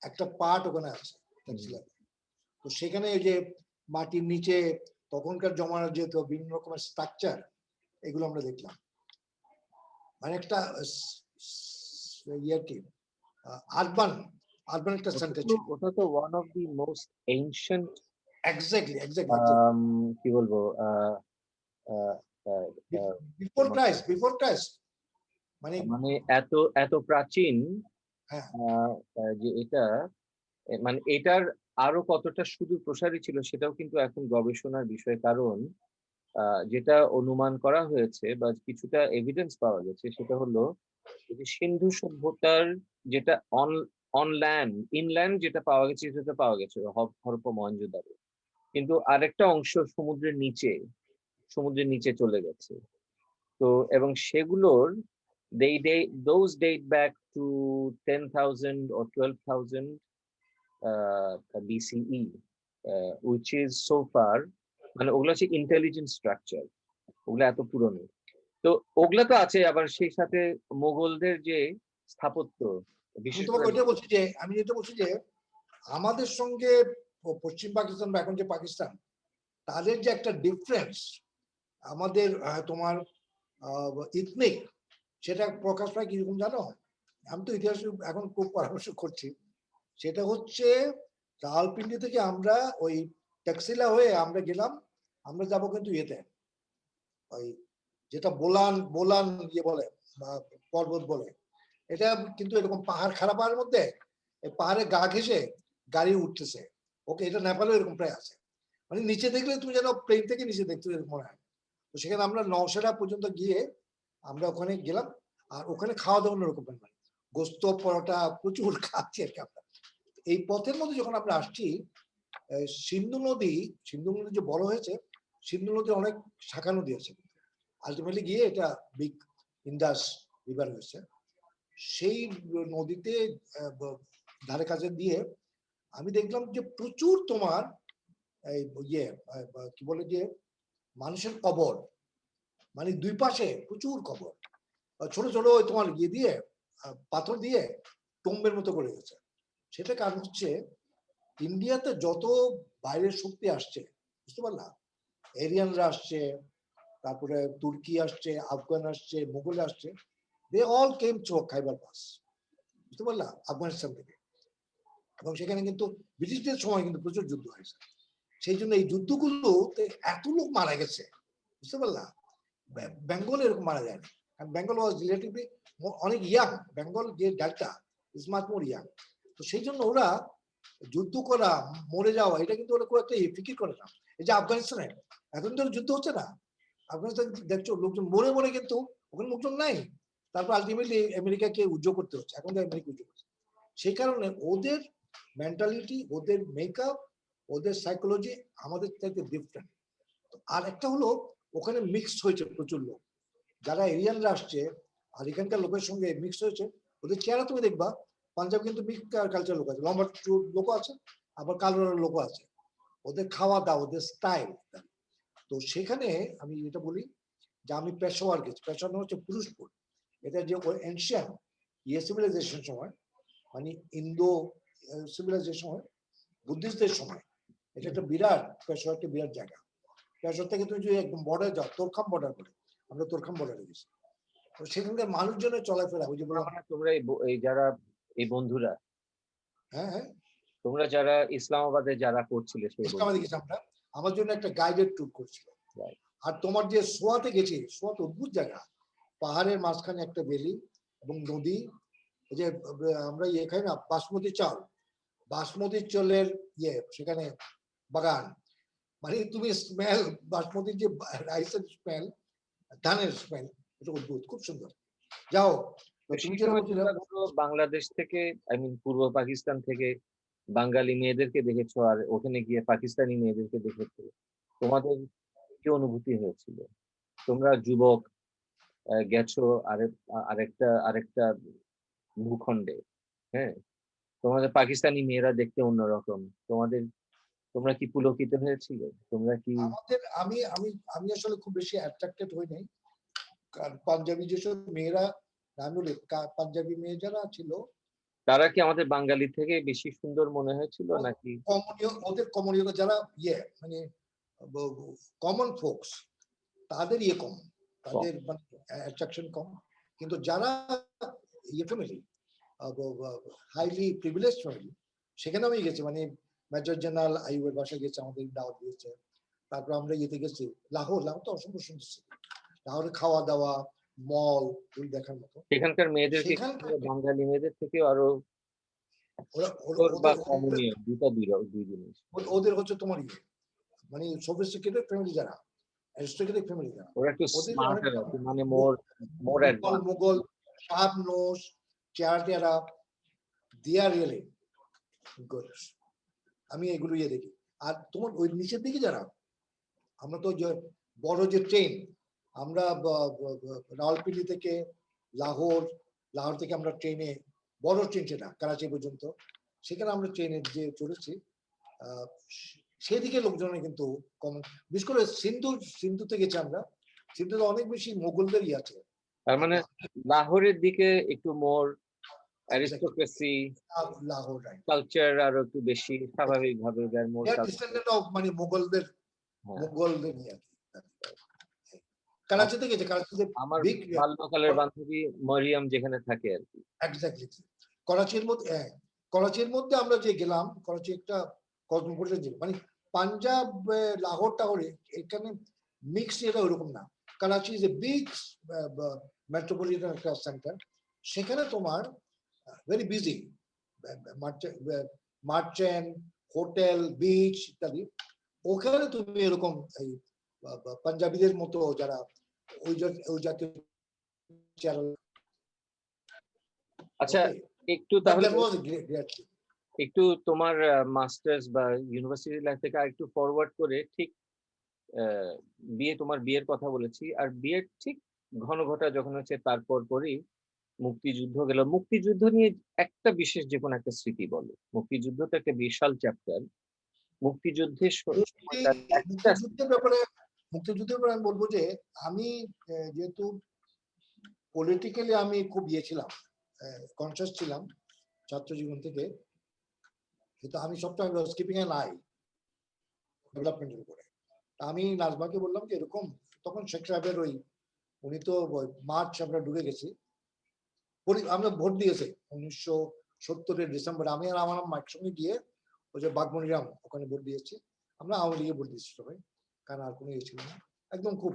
একটা পার্ট ওখানে আছে তক্ষশিলাতে। তো সেখানে ওই যে মাটির নিচে তখনকার জমানার যেহেতু বিভিন্ন রকমের স্ট্রাকচার, এগুলো আমরা দেখলাম। মানে একটা কি আরবান একটা সেন্টার ছিল। ওটা তো one of the most ancient. Exactly কি বলবো, বিফোর ক্রাইস্ট, মানে এত এত প্রাচীন, যে এটা, মানে এটার আরো কতটা সুদূর প্রসারী ছিল সেটাও কিন্তু এখন গবেষণার বিষয়। কারণ যেটা অনুমান করা হয়েছে বা কিছুটা এভিডেন্স পাওয়া গেছে সেটা হলো এই যে সিন্ধু সভ্যতার যেটা অন অন ল্যান্ড ইনল্যান্ড যেটা পাওয়া গেছে সেটা পাওয়া গেছে হরপ্পা মহেঞ্জোদারো, কিন্তু আরেকটা অংশ সমুদ্রের নিচে চলে গেছে। তো এবং সেগুলোর those date back to 10,000 or 12,000 BCE, which is so far, মানে ওগুলো হচ্ছে ইন্টেলিজেন্ট স্ট্রাকচার, ওগুলো এত পুরনো। তো ওগুলা তো আছে, আবার সেই সাথে মোগলদের যে স্থাপত্য, আমি বিশেষ করে তোমাকে ওইটা বলছি যে আমি যেটা বলছি যে আমাদের সঙ্গে পশ্চিম পাকিস্তান বা এখন যে পাকিস্তান, তাদের যে একটা ডিফারেন্স আমাদের তোমার ইথনিক, সেটা প্রকাশ পায় কিরকম জানো? আমি তো ইতিহাস এখন খুব পরামর্শ করছি। সেটা হচ্ছে রাওয়ালপিন্ডি থেকে আমরা ওই ট্যাক্সিলা হয়ে আমরা গেলাম, আমরা যাবো কিন্তু ইয়েতে ওই যেটা বোলান বোলান ইয়ে বলে বা পর্বত বলে, এটা কিন্তু এরকম পাহাড় খারাপ পাহাড়ের মধ্যে এই পাহাড়ে গা ঘেঁষে গাড়ি উঠতেছে। ওকে, এটা নেপালেও এরকম প্রায় আছে, মানে নিচে দেখলে তুমি যেন প্লেন থেকে নিচে দেখতে এরকম মনে হয়। তো সেখানে আমরা নওশেরা পর্যন্ত গিয়ে আমরা ওখানে গেলাম, আর ওখানে খাওয়া দাওয়া অন্যরকম, মানে গোস্ত পরোটা প্রচুর খাচ্ছি আর কি আমরা। এই পথের মধ্যে যখন আমরা আসছি, সিন্ধু নদী যে বড় হয়েছে, সিন্ধু নদীর অনেক শাখা নদী আছে, আলটিমেটলি গিয়ে এটা বিগ ইন্দাস রিভার হয়েছে। সেই নদীতে ধারে কাছে দিয়ে আমি দেখলাম যে প্রচুর তোমার এই ইয়ে কি বলে যে মানুষের কবর, মানে দুই পাশে প্রচুর কবর, ছোট ছোট ওই তোমার ইয়ে দিয়ে পাথর দিয়ে টম্বের মতো করে গেছে। সেটা কারণ হচ্ছে ইন্ডিয়াতে যত বাইরের শক্তি আসছে, বুঝতে পারলাম, এরিয়ানরা আসছে, তারপরে তুর্কি আসছে, আফগান আসছে, মুঘল আসছে, they all came through Khyber pass, বুঝতে পারলাম, আফগানিস্তান থেকে। এবং সেখানে কিন্তু ব্রিটিশদের সময় কিন্তু প্রচুর যুদ্ধ হয়েছে। সেই জন্য এই যুদ্ধগুলোতে এত লোক মারা গেছে, বুঝতে পারলাম। বেঙ্গল এরকম মারা যায়নি, কারণ বেঙ্গল ওয়াজ রিলেটিভলি অনেক ইয়াং, বেঙ্গল যে delta is much more young. তো সেই জন্য ওরা যুদ্ধ করা, মরে যাওয়া, এটা কিন্তু ওরা খুব একটা ফিকির করে না। এই যে আফগানিস্তানে এখন তো যুদ্ধ হচ্ছে না, আফগানিস্তান দেখছো লোকজন মরে মরে, কিন্তু ওখানে লোকজন নাই। তারপর আলটিমেটলি আমেরিকাকে উজ্জ্বল করতে হচ্ছে, এখন তো আমেরিকা উজ্জ্বল করছে। সেই কারণে ওদের মেন্টালিটি, ওদের মেকআপ, ওদের সাইকোলজি আমাদের থেকে ডিফারেন্ট। আর একটা হলো ওখানে মিক্সড হয়েছে প্রচুর লোক, যারা এরিয়ানরা আসছে আর এখানকার লোকের সঙ্গে মিক্সড হয়েছে। ওদের চেহারা তুমি দেখবা, পাঞ্জাব কিন্তু মিক্স কালচার লোক আছে, লম্বা লোক আছে, আবার কালো লোক আছে, ওদের খাওয়া দাওয়া, ওদের স্টাইল। তো সেখানে আমি যেটা বলি যে আমি পেশোয়ার গেছি, পেশোয়ার হচ্ছে পুরুষপুর, এটা যে এনশিয়ান ইয়ে সিভিলাইজেশন সময়, মানে ইন্দো সিভিলাইজেশন সময়, বুদ্ধিস্টদের সময়, এটা একটা বিরাট, পেশোয়ার একটা বিরাট জায়গা। পেশোয়ার থেকে তুমি যদি একদম বর্ডার যাও, তোরখাম বর্ডার বলে, আমরা তোরখাম বর্ডারে গেছি। তো সেখানকার মানুষজনের চলাফেরা, ওই যে বললাম। তোমরা এই যারা এই বন্ধুরা, হ্যাঁ হ্যাঁ, তোমরা যারা ইসলামাবাদে যারা করছিলে সেই ইসলামাবাদে গেছি আমরা, আমার জন্য একটা গাইডেড ট্যুর করছিল। আর তোমার যে সোয়াতে গেছি, সোয়াত অদ্ভুত জায়গা, পাহাড়ের মাঝখানে একটা বেলি এবং নদী। এই যে আমরা ইয়ে খাই না বাসমতি চাল, বাসমতি চালের ইয়ে সেখানে বাগান, মানে তুমি স্মেল বাসমতির যে রাইসের স্মেল, ধানের স্মেল, এটা অদ্ভুত, খুব সুন্দর। যাও, তুমি সেই যেটা সময় বলছিলে, তোমরা ধরো বাংলাদেশ থেকে, আই মিন পূর্ব পাকিস্তান থেকে বাঙালি মেয়েদেরকে দেখেছো আর ওখানে গিয়ে পাকিস্তানি মেয়েদেরকে দেখেছো, তোমাদের কি অনুভূতি হয়েছিল? তোমরা যুবক, গেছো আরেকটা আরেকটা ভূখণ্ডে, হ্যাঁ, তোমাদের পাকিস্তানি মেয়েরা দেখতে অন্যরকম, তোমরা কি পুলকিত হয়েছিল? তোমরা কি আমাদের আমি আমি আমি আসলে খুব বেশি অ্যাট্রাক্টেড হই নাই, কারণ পাঞ্জাবি যেসব মেয়েরা, আমি বলি পাঞ্জাবি মেয়ে যারা ছিল, তারা কি আমাদের বাঙালি থেকে বেশি সুন্দর মনে হয়েছিল নাকি? কমনীয়, ওদের কমনীয় যারা ইয়ে মানে কমন ফোকস, তাদের ইয়ে কম, তাদের মানে অ্যাট্রাকশন কম। কিন্তু যারা ইয়ে ফ্যামিলি, হাইলি প্রিভিলেজ ফ্যামিলি, সেখানে আমি গেছি, মানে মেজর জেনারেল আইয়ুবের বাসায় গেছে, আমাদের দাওয়াত দিয়েছে। তারপর আমরা ইয়েতে গেছি লাহোর, লাহোর তো অসম্ভব সুন্দর ছিল, লাহোরে খাওয়া দাওয়া, মল দেখার মতো। সেখানকার মেয়েদেরকে সেখানকার বাঙালি মেয়েদের থেকে আরো সুন্দর বা ওদের কমনীয়, দুই জিনিস? ওদের হচ্ছে তোমার ইয়ে, মানে সফিস্টিকেটেড ফ্যামিলি যারা, অ্যারিস্টোক্রেটিক ফ্যামিলি না, ওরা একটু ওদের স্মার্টার অনেকটা আর কি, মানে more Mughal advance. Mughal sharp nose, চেহারা টেহারা, দিয়া রিয়েলি গুড। আমি এগুলো ইয়ে দেখি। আর তোমার ওই নিচের দিকে যারা, আমরা তো যে বড় যে ট্রেন, আমরা রাওয়ালপিন্ডি থেকে লাহোর, লাহোর থেকে আমরা ট্রেনে, বড় ট্রেন সেটা করাচি পর্যন্ত, সেখানে আমরা ট্রেনে যে চড়েছি, সেদিকে লোকজনের কিন্তু কম, বিশেষ করে সিন্ধুতে গেছি আমরা, সিন্ধুতে অনেক বেশি মোগলদেরই আছে। তার মানে লাহোরের দিকে একটু মোর অ্যারিস্টোক্রেসি লাহোর, রাইট, কালচার আরো একটু বেশি, স্বাভাবিকভাবে মোর ডিসেন্ডেন্ট অফ মানে মোগলদের, হ্যাঁ। মোগলদের নিয়ে আর কি। করাচিতে গেছে, করাচিতে আমার বিগ, বাল্যকালের বান্ধবী মরিয়ম যেখানে থাকে আর কি। এক্স্যাক্টলি করাচির মধ্যে, হ্যাঁ, করাচির মধ্যে আমরা যে গেলাম, করাচি একটা কসমোপলিটন যে মানে পাঞ্জাব, লাহোর টাহরে এখানে মিক্স, এটা ওইরকম না। Karachi is a big metropolitan একটা সেন্টার, সেখানে তোমার very busy merchant, hotel, beach ইত্যাদি। ওখানে তুমি এরকম এই পাঞ্জাবিদের মতো যারা ওই জাতীয় আচ্ছা, একটু তাহলে that was a great thing. একটু তোমার মাস্টার্স বা ইউনিভার্সিটি লাইফ থেকে একটু ফরওয়ার্ড করে, ঠিক তোমার বিয়ের কথা বলেছি, আর বিয়ের ঠিক ঘন ঘটা যখন হচ্ছে তারপর পরই মুক্তিযুদ্ধ গেল। মুক্তিযুদ্ধ নিয়ে একটা বিশেষ যে কোনো একটা স্মৃতি বলো। মুক্তিযুদ্ধ তো একটা বিশাল চ্যাপ্টার। মুক্তিযুদ্ধের সময়কার একটা মুক্তিযুদ্ধের ব্যাপারে আমি বলবো যে আমি যেহেতু পলিটিক্যালি আমি খুব ইয়ে ছিলাম, কনসিয়াস ছিলাম ছাত্র জীবন থেকে, কিন্তু আমি সবসময় স্কিপিং এ নাই ডেভেলপমেন্টের উপরে। আমি নাজমাকে বললাম যে এরকম, তখন শেখ সাহেবের ওই, উনি তো মার্চ আমরা ঢুকে গেছি, আমরা ভোট দিয়েছে 1970-এর ডিসেম্বরে, আমি আর আমার একসঙ্গে গিয়ে ওই যে বাগমনিরাম ওখানে ভোট দিয়েছি। আমরা আওয়ামী লীগে ভোট দিয়েছি সবাই, কারণ আর কোনো ইয়ে ছিল না, একদম খুব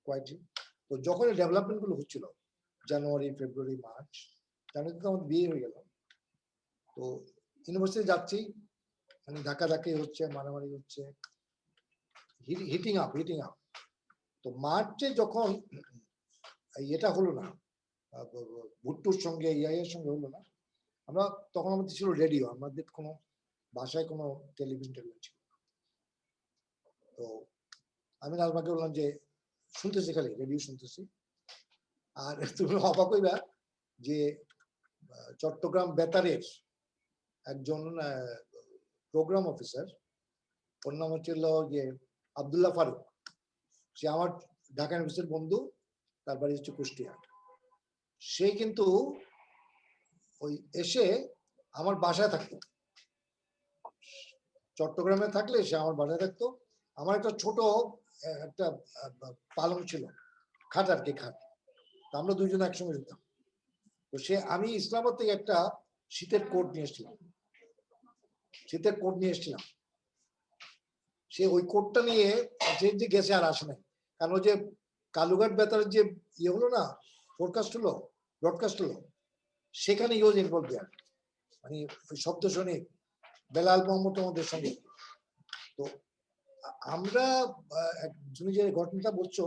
কোয়াইটলি। তো যখন ডেভেলপমেন্ট গুলো হচ্ছিল জানুয়ারি, ফেব্রুয়ারি, মার্চ, জানুয়ারিতে আমার বিয়ে হয়ে গেল। তো ইউনিভার্সিটি যাচ্ছি, মানে ধাক্কাধাক্কি হচ্ছে, মারামারি হচ্ছে, হিটিং আপ। তো মার্চে যখন এটা হলো না, ভুট্টোর সঙ্গে ইয়াইয়ের সঙ্গে হলো না, আমরা তখন আমাদের ছিল রেডিও, আমাদের কোনো বাসায় কোনো টেলিভিশন ছিল না। তো আমি নাজমাকে বললাম যে শুনতেছি, খালি রেডিও শুনতেছি। আর তুমি অবাক হইবা যে চট্টগ্রাম বেতারের একজন প্রোগ্রাম অফিসার, ওর নাম হচ্ছিল যে আব্দুল্লাহ ফারুক, সে আমার ঢাকা ইউনিভার্সিটির বন্ধু, তার বাড়ি হচ্ছে কুষ্টিয়া। সে কিন্তু ওই এসে আমার বাসায় থাকতো, চট্টগ্রামে থাকলে সে আমার বাসায় থাকতো। আমার একটা ছোট একটা পালং ছিল, খাট আর কি, খাট। আমরা দুইজন একসঙ্গে যেতাম। তো আমি ইসলামাবাদ থেকে একটা শীতের কোট নিয়ে এসেছিলাম, সে ওই কোটটা নিয়ে যে গেছে আর আসে নাই, কারণ ওই যে কালুঘাট বেতারের যে ইয়ে হলো না, ব্রডকাস্ট হলো, সেখানে ইউজ ইনভলভ দেয়ার, মানে ওই শব্দ শুনে বেলাল মোহাম্মদ আমাদের সঙ্গে। তো আমরা তুমি যে ঘটনাটা বলছো,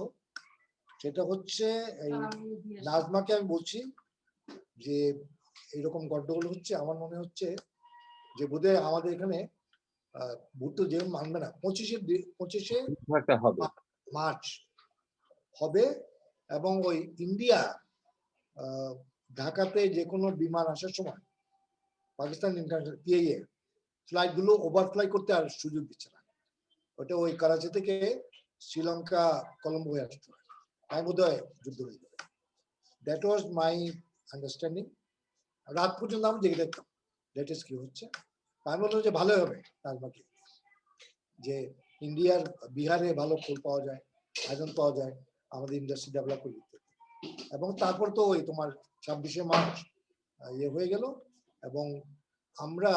সেটা হচ্ছে এই নাজমাকে আমি বলছি যে এরকম গন্ডগোল হচ্ছে, আমার মনে হচ্ছে যে বোধহয় আমাদের এখানে ভুট্টো যেরকম মানবে না, 25শে মার্চ হবে। এবং ওই ইন্ডিয়া ঢাকাতে যে কোনো বিমান আসার সময় পাকিস্তান ইন্টারন্যাশনাল পিআইএ ফ্লাইট গুলো ওভারফ্লাই করতে আর সুযোগ দিচ্ছে না। ওটা ওই করাচি থেকে শ্রীলঙ্কা, কলম্বো হয়ে আসতে হয়, তাই বোধহয় যুদ্ধ হয়ে যাবে। That was my understanding. রাত পর্যন্ত আমি দেখে দেখতাম লেটেস্ট কি হচ্ছে। আমি বললাম যে ভালোই হবে নাজমাকে, যে ইন্ডিয়ার বিহারে ভালো খোল পাওয়া যায়, আয়োজন পাওয়া যায়, আমাদের ইন্ডাস্ট্রি ডেভেলপ করে দিতে। এবং তারপর তো ওই তোমার 26শে মার্চ ইয়ে হয়ে গেল, এবং আমরা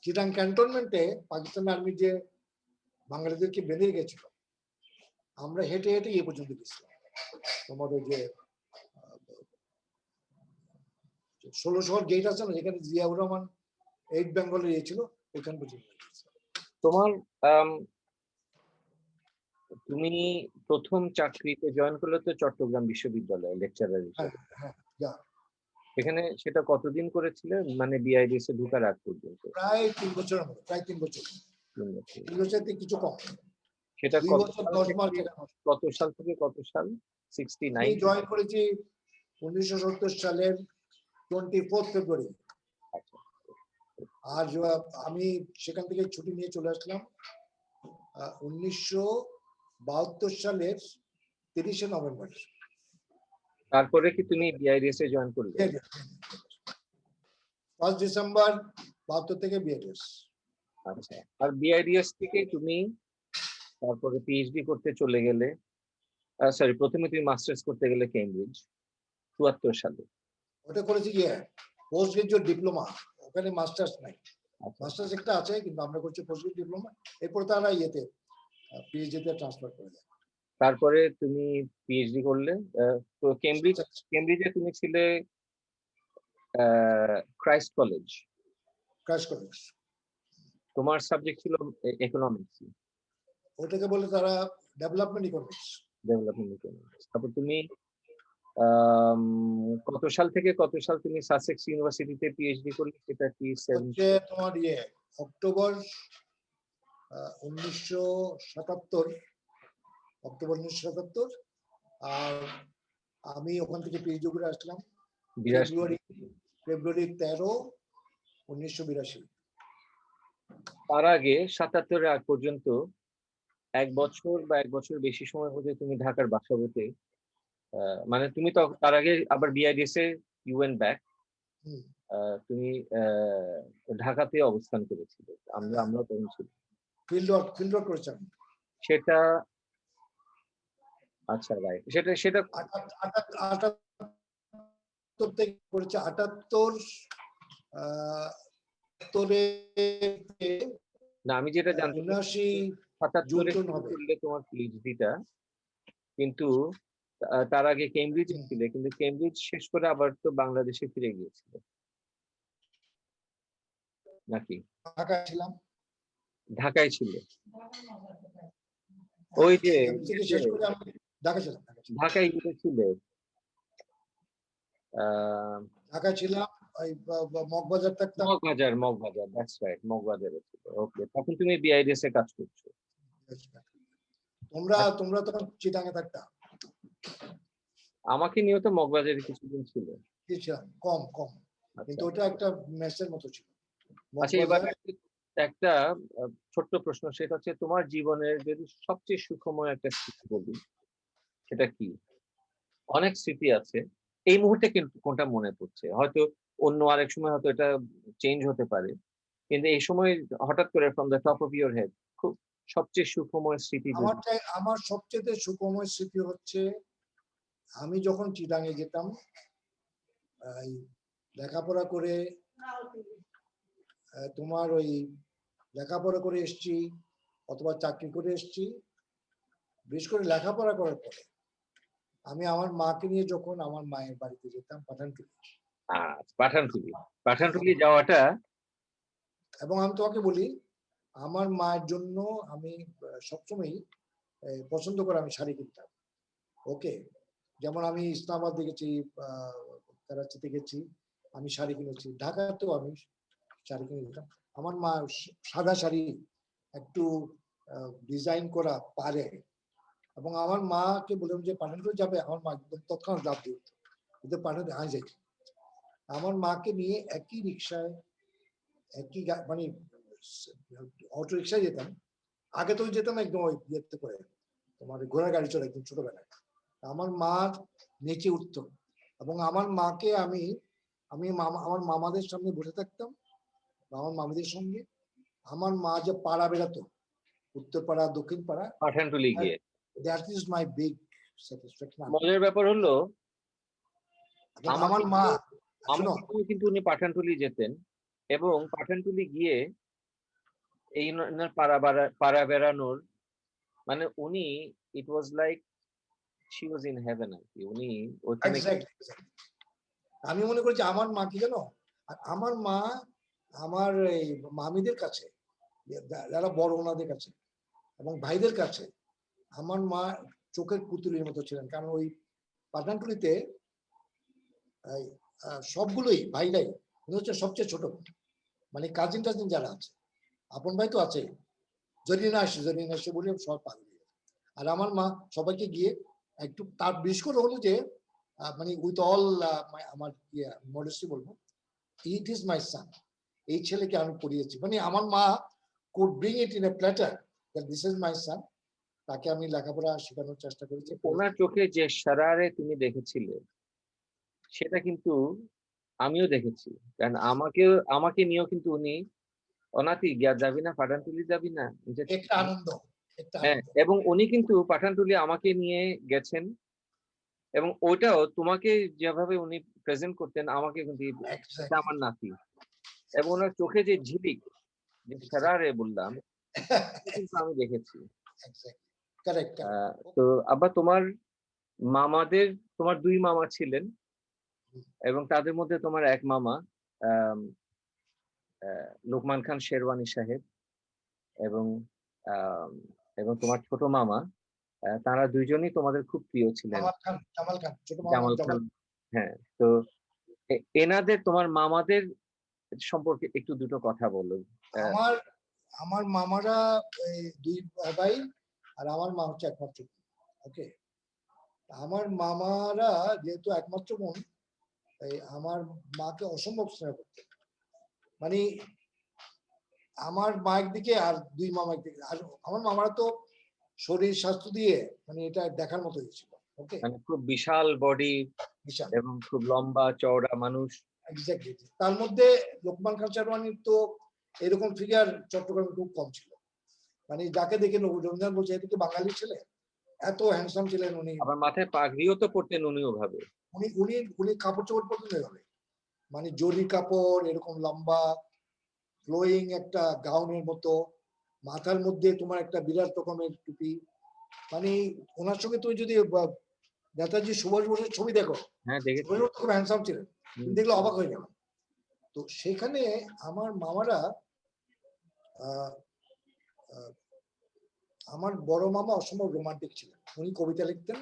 চিটাং ক্যান্টনমেন্টে পাকিস্তান আর্মি যে বাঙালিদেরকে বেঁধে গেছিল, আমরা হেঁটে হেঁটে ইয়ে পর্যন্ত গেছিলাম, তোমার ওই যে 16 গেট আছে না, যেখানে জিয়াউর রহমান 8 বেঙ্গলের ইয়ে ছিল, ওইখান পর্যন্ত। তোমার তুমি প্রথম চাকরিতে জয়েন করলে তো চট্টগ্রাম বিশ্ববিদ্যালয়ে লেকচারার হ্যাঁ হিসেবে। হ্যাঁ যা সেখানে সেটা কতদিন করেছিলে, মানে বিআইডিএস এ ঢোকার আগ পর্যন্ত? প্রায় 3 বছরের মতো, প্রায় 3 বছর, 3 বছর। 3 বছর থেকে কিছু কম, সেটা 2 বছর 10 মাস এরকম। কত সাল থেকে কত সাল? আমি 69? জয়েন করেছি 1970 সালের 24 ফেব্রুয়ারি। আচ্ছা। আর আমি সেখান থেকে ছুটি নিয়ে চলে আসলাম 1972 সালের 30শে নভেম্বর। তারপরে কি তুমি বিআইডিএস এ জয়েন করলে? 1 ডিসেম্বর 72 থেকে বিএডএস। আচ্ছা, আর বিআইডিএস থেকে তুমি তারপরে পিএইচডি করতে চলে গেলে, সরি, প্রথমে তুমি মাস্টার্স করতে গেলে কেমব্রিজ 74 সালে। ওটা করেছি গিয়ে পোস্ট গ্রাজুয়েট ডিপ্লোমা, ওখানে মাস্টার্স নাই, আচ্ছা, মাস্টার্স একটা আছে কিন্তু আমরা করছি পোস্ট গ্রাজুয়েট ডিপ্লোমা। এরপর তারা ইয়েতে পিএইচডি তে ট্রান্সফার করে দেয়। তারপরে তুমি পিএইচডি করলে। তো কেমব্রিজে তুমি ছিলে ক্রাইস্ট কলেজ। ক্র্যাশ কলেজ, তোমার সাবজেক্ট ছিল ইকোনমিক্স, ওটাকে বলে তারা ডেভেলপমেন্ট ইকোনমিক্স। Development economics. তারপর তুমি কত সাল থেকে কত সাল তুমি সাসেক্স ইউনিভার্সিটিতে পিএইচডি করলে, সেটা কি হচ্ছে তোমার অক্টোবর 1977, অক্টোবর 1977। আর আমি ওখান থেকে পিএইচডি করে আসলাম 82? ফেব্রুয়ারি 13, 1982। তার আগে 77-এর আগ পর্যন্ত 1 বছর বা 1 বছর বেশি সময় হতে তুমি ঢাকার বাসাবোতে, মানে তুমি তো তার আগে আবার বিআইডিএস এ ইউএন ব্যাক, তুমি ঢাকাতে অবস্থান করেছিলে। আমরা তখন ছিল ফিল্ড ওয়ার্ক করেছি আমি। সেটা, আচ্ছা, রাইট, সেটা 78 থেকে করেছি, 78 না, আমি যেটা জানতে 79 জুন 77-এ হবে। করলে তোমার পিএইচডিটা, কিন্তু তার আগে কেমব্রিজে ছিলে, কিন্তু কেমব্রিজ শেষ করে আবার তো বাংলাদেশে ফিরে গিয়েছিল নাকি? ঢাকায় ছিলাম, ঢাকায় ছিল? ওই যে কেমব্রিজ থেকে শেষ করে আমি ঢাকা ছিলাম। ঢাকায় গিয়েছিলে, ঢাকা ছিলাম, ওই মগবাজার থাকতাম। মগবাজার, দ্যাটস রাইট, মগবাজারে ছিল। ওকে, তখন তুমি বিআইডিএস এ কাজ করছো। তোমরা তখন চিটাঙে থাকতাম। আমাকে নিয়েও তো মগবাজারে কিছুদিন ছিল। ছিলাম কম কম, কিন্তু আচ্ছা, ওটা একটা মেসের মতো ছিল। আচ্ছা, এবার মগবাজার একটা ছোট্ট প্রশ্ন, সেটা হচ্ছে তোমার জীবনের যদি সবচেয়ে সুখময় একটা স্মৃতি বলি, সেটা কি? অনেক স্মৃতি আছে, এই মুহূর্তে কিন্তু কোনটা মনে পড়ছে? হয়তো অন্য আরেক সময় হয়তো এটা চেঞ্জ হতে পারে, কিন্তু এই সময় হঠাৎ করে from the top of your head খুব সবচেয়ে সুখময় স্মৃতি যদি। আমার সবচেয়ে সুখময় স্মৃতি হচ্ছে আমি যখন চিটাঙে যেতাম, এই লেখাপড়া করে, তোমার ওই লেখাপড়া করে এসছি অথবা চাকরি করে এসছি, বিশেষ করে লেখাপড়া করার পরে আমি আমার মাকে নিয়ে যখন আমার মায়ের বাড়িতে যেতাম পাঠানটুলি, পাঠানটুলি যাওয়াটা, এবং আমি তোমাকে বলি আমার মায়ের জন্য আমি সবসময় পছন্দ করে আমি শাড়ি কিনতাম। ওকে, যেমন আমি ইসলামাবাদ দেখেছি, করাচিতে গেছি, আমি শাড়ি কিনেছি, ঢাকাতেও আমি শাড়ি কিনে দিতাম। আমার মা সাদা শাড়ি একটু ডিজাইন করা পারে, এবং আমার মাকে বললাম যে পাঠানটুলি যাবে, আমার মা একদম তৎক্ষণাৎ লাভ দিয়ে উঠতো, কিন্তু পাঠাতে আয় যাই। আমার মাকে নিয়ে একই রিক্সায়, একই মানে অটো রিক্সায় যেতাম। আগে তো যেতাম একদম ওই ইয়েতে করে, তোমার ঘোড়ার গাড়ি চলে একদম ছোটবেলায়। আমার মা নিচে উঠতো, এবং আমার মাকে আমি আমার মামাদের সামনে বসে থাকতাম, আমার মামিদের সঙ্গে। আমার মা যে পাড়া বেড়াতো, উত্তর পাড়া দক্ষিণ পাড়া, পাঠানটুলি গিয়ে that is my big satisfaction. মজার ব্যাপার হলো, আমার মা, শোনো, আমাকে কিন্তু উনি পাঠানটুলি যেতেন, এবং পাঠানটুলি গিয়ে এই পাড়া বেড়ানোর, মানে উনি, it was like she was in heaven আর কি। উনি ওখানে আমি মনে করি যে আমার মা কি জানো, আমার মা আমার এই মামিদের কাছে, যারা বড় ওনাদের কাছে এবং ভাইদের কাছে, আমার মা চোখের পুতুলের মতো ছিলেন, কারণ ওই পাঠানটুলিতে সবগুলোই ভাইরাই, উনি হচ্ছে সবচেয়ে ছোট, মানে কাজিন টাজিন যারা আছে, আপন ভাই তো আছে, জরিনা আসে বলে সব পাগল হয়ে গেছে। আর আমার মা সবাইকে গিয়ে একটু তার বিশেষ করে হলো যে মানে উইথ অল আমার মডেস্টি বলবো, ইট ইজ মাই সান, এই ছেলেকে আমি পড়িয়েছি, মানে আমার মা could bring it in a platter that this is my son, তাকে আমি লেখাপড়া শেখানোর চেষ্টা করেছি। ওনার চোখে যে সারারে তুমি দেখেছিলে সেটা কিন্তু আমিও দেখেছি, কারণ আমাকে নিয়েও কিন্তু উনি অনাতি গিয়া যাবি না পাঠানটুলি যাবি না একটা আনন্দ, একটা হ্যাঁ, আনন্দ। এবং উনি কিন্তু পাঠানটুলি আমাকে নিয়ে গেছেন, এবং ওইটাও তোমাকে যেভাবে উনি প্রেজেন্ট করতেন আমাকে কিন্তু এটা আমার নাতি, এবং ওনার চোখে যে ঝিলিক, যে সারারে বললাম, এটা কিন্তু আমি দেখেছি। কারেক্ট। তো আবার তোমার মামাদের, তোমার 2 মামা ছিলেন, এবং তাদের মধ্যে তোমার এক মামা আম লোকমান খান শেরওয়ানি সাহেব, এবং আম এবং তোমার ছোট মামা, তারা 2 জনই তোমাদের খুব প্রিয় ছিলেন। জামাল খান, ছোট মামা জামাল খান। হ্যাঁ, তো এনাদের, তোমার মামাদের সম্পর্কে একটু দুটো কথা বলো। আমার আমার মামারা 2 ভাই, আর আমার মা হচ্ছে একমাত্র। ওকে, আমার মামারা যেহেতু একমাত্র বোন, আমার মাকে অসম্ভব স্নেহ করতেন, মানে আমার মা একদিকে আর 2 মামা একদিকে, আর আমার মামারা তো শরীর স্বাস্থ্য দিয়ে মানে এটা দেখার মতো হয়েছিল। ওকে, মানে খুব বিশাল বডি বিশাল, এবং খুব লম্বা চওড়া মানুষ। এক্স্যাক্টলি। তার মধ্যে লোকমান খান শেরওয়ানির তো এরকম ফিগার চট্টগ্রামে খুব কম ছিল, মানে যাকে দেখে রবীন্দ্রনাথ বলছে এদিকে বাঙালি ছেলে, এত হ্যান্ডসাম ছিলেন উনি। আবার মাথায় পাগড়িও তো পরতেন উনি ওভাবে। উনি উনি উনি কাপড় চোপড় পরতেন এভাবে, মানে জরি কাপড় এরকম লম্বা ফ্লোয়িং একটা গাউনের মতো, মাথার মধ্যে তোমার একটা বিরাট রকমের টুপি, মানে ওনার সঙ্গে তুমি যদি নেতাজি সুভাষ বোসের ছবি দেখো, হ্যাঁ, দেখেছি। সুভাষ বোস খুব হ্যান্ডসাম ছিলেন, তুমি দেখলে অবাক হয়ে যাবেন। তো সেখানে আমার মামারা আহ, আহ, আমার বড় মামা অসম্ভব রোমান্টিক ছিলেন, উনি কবিতা লিখতেন।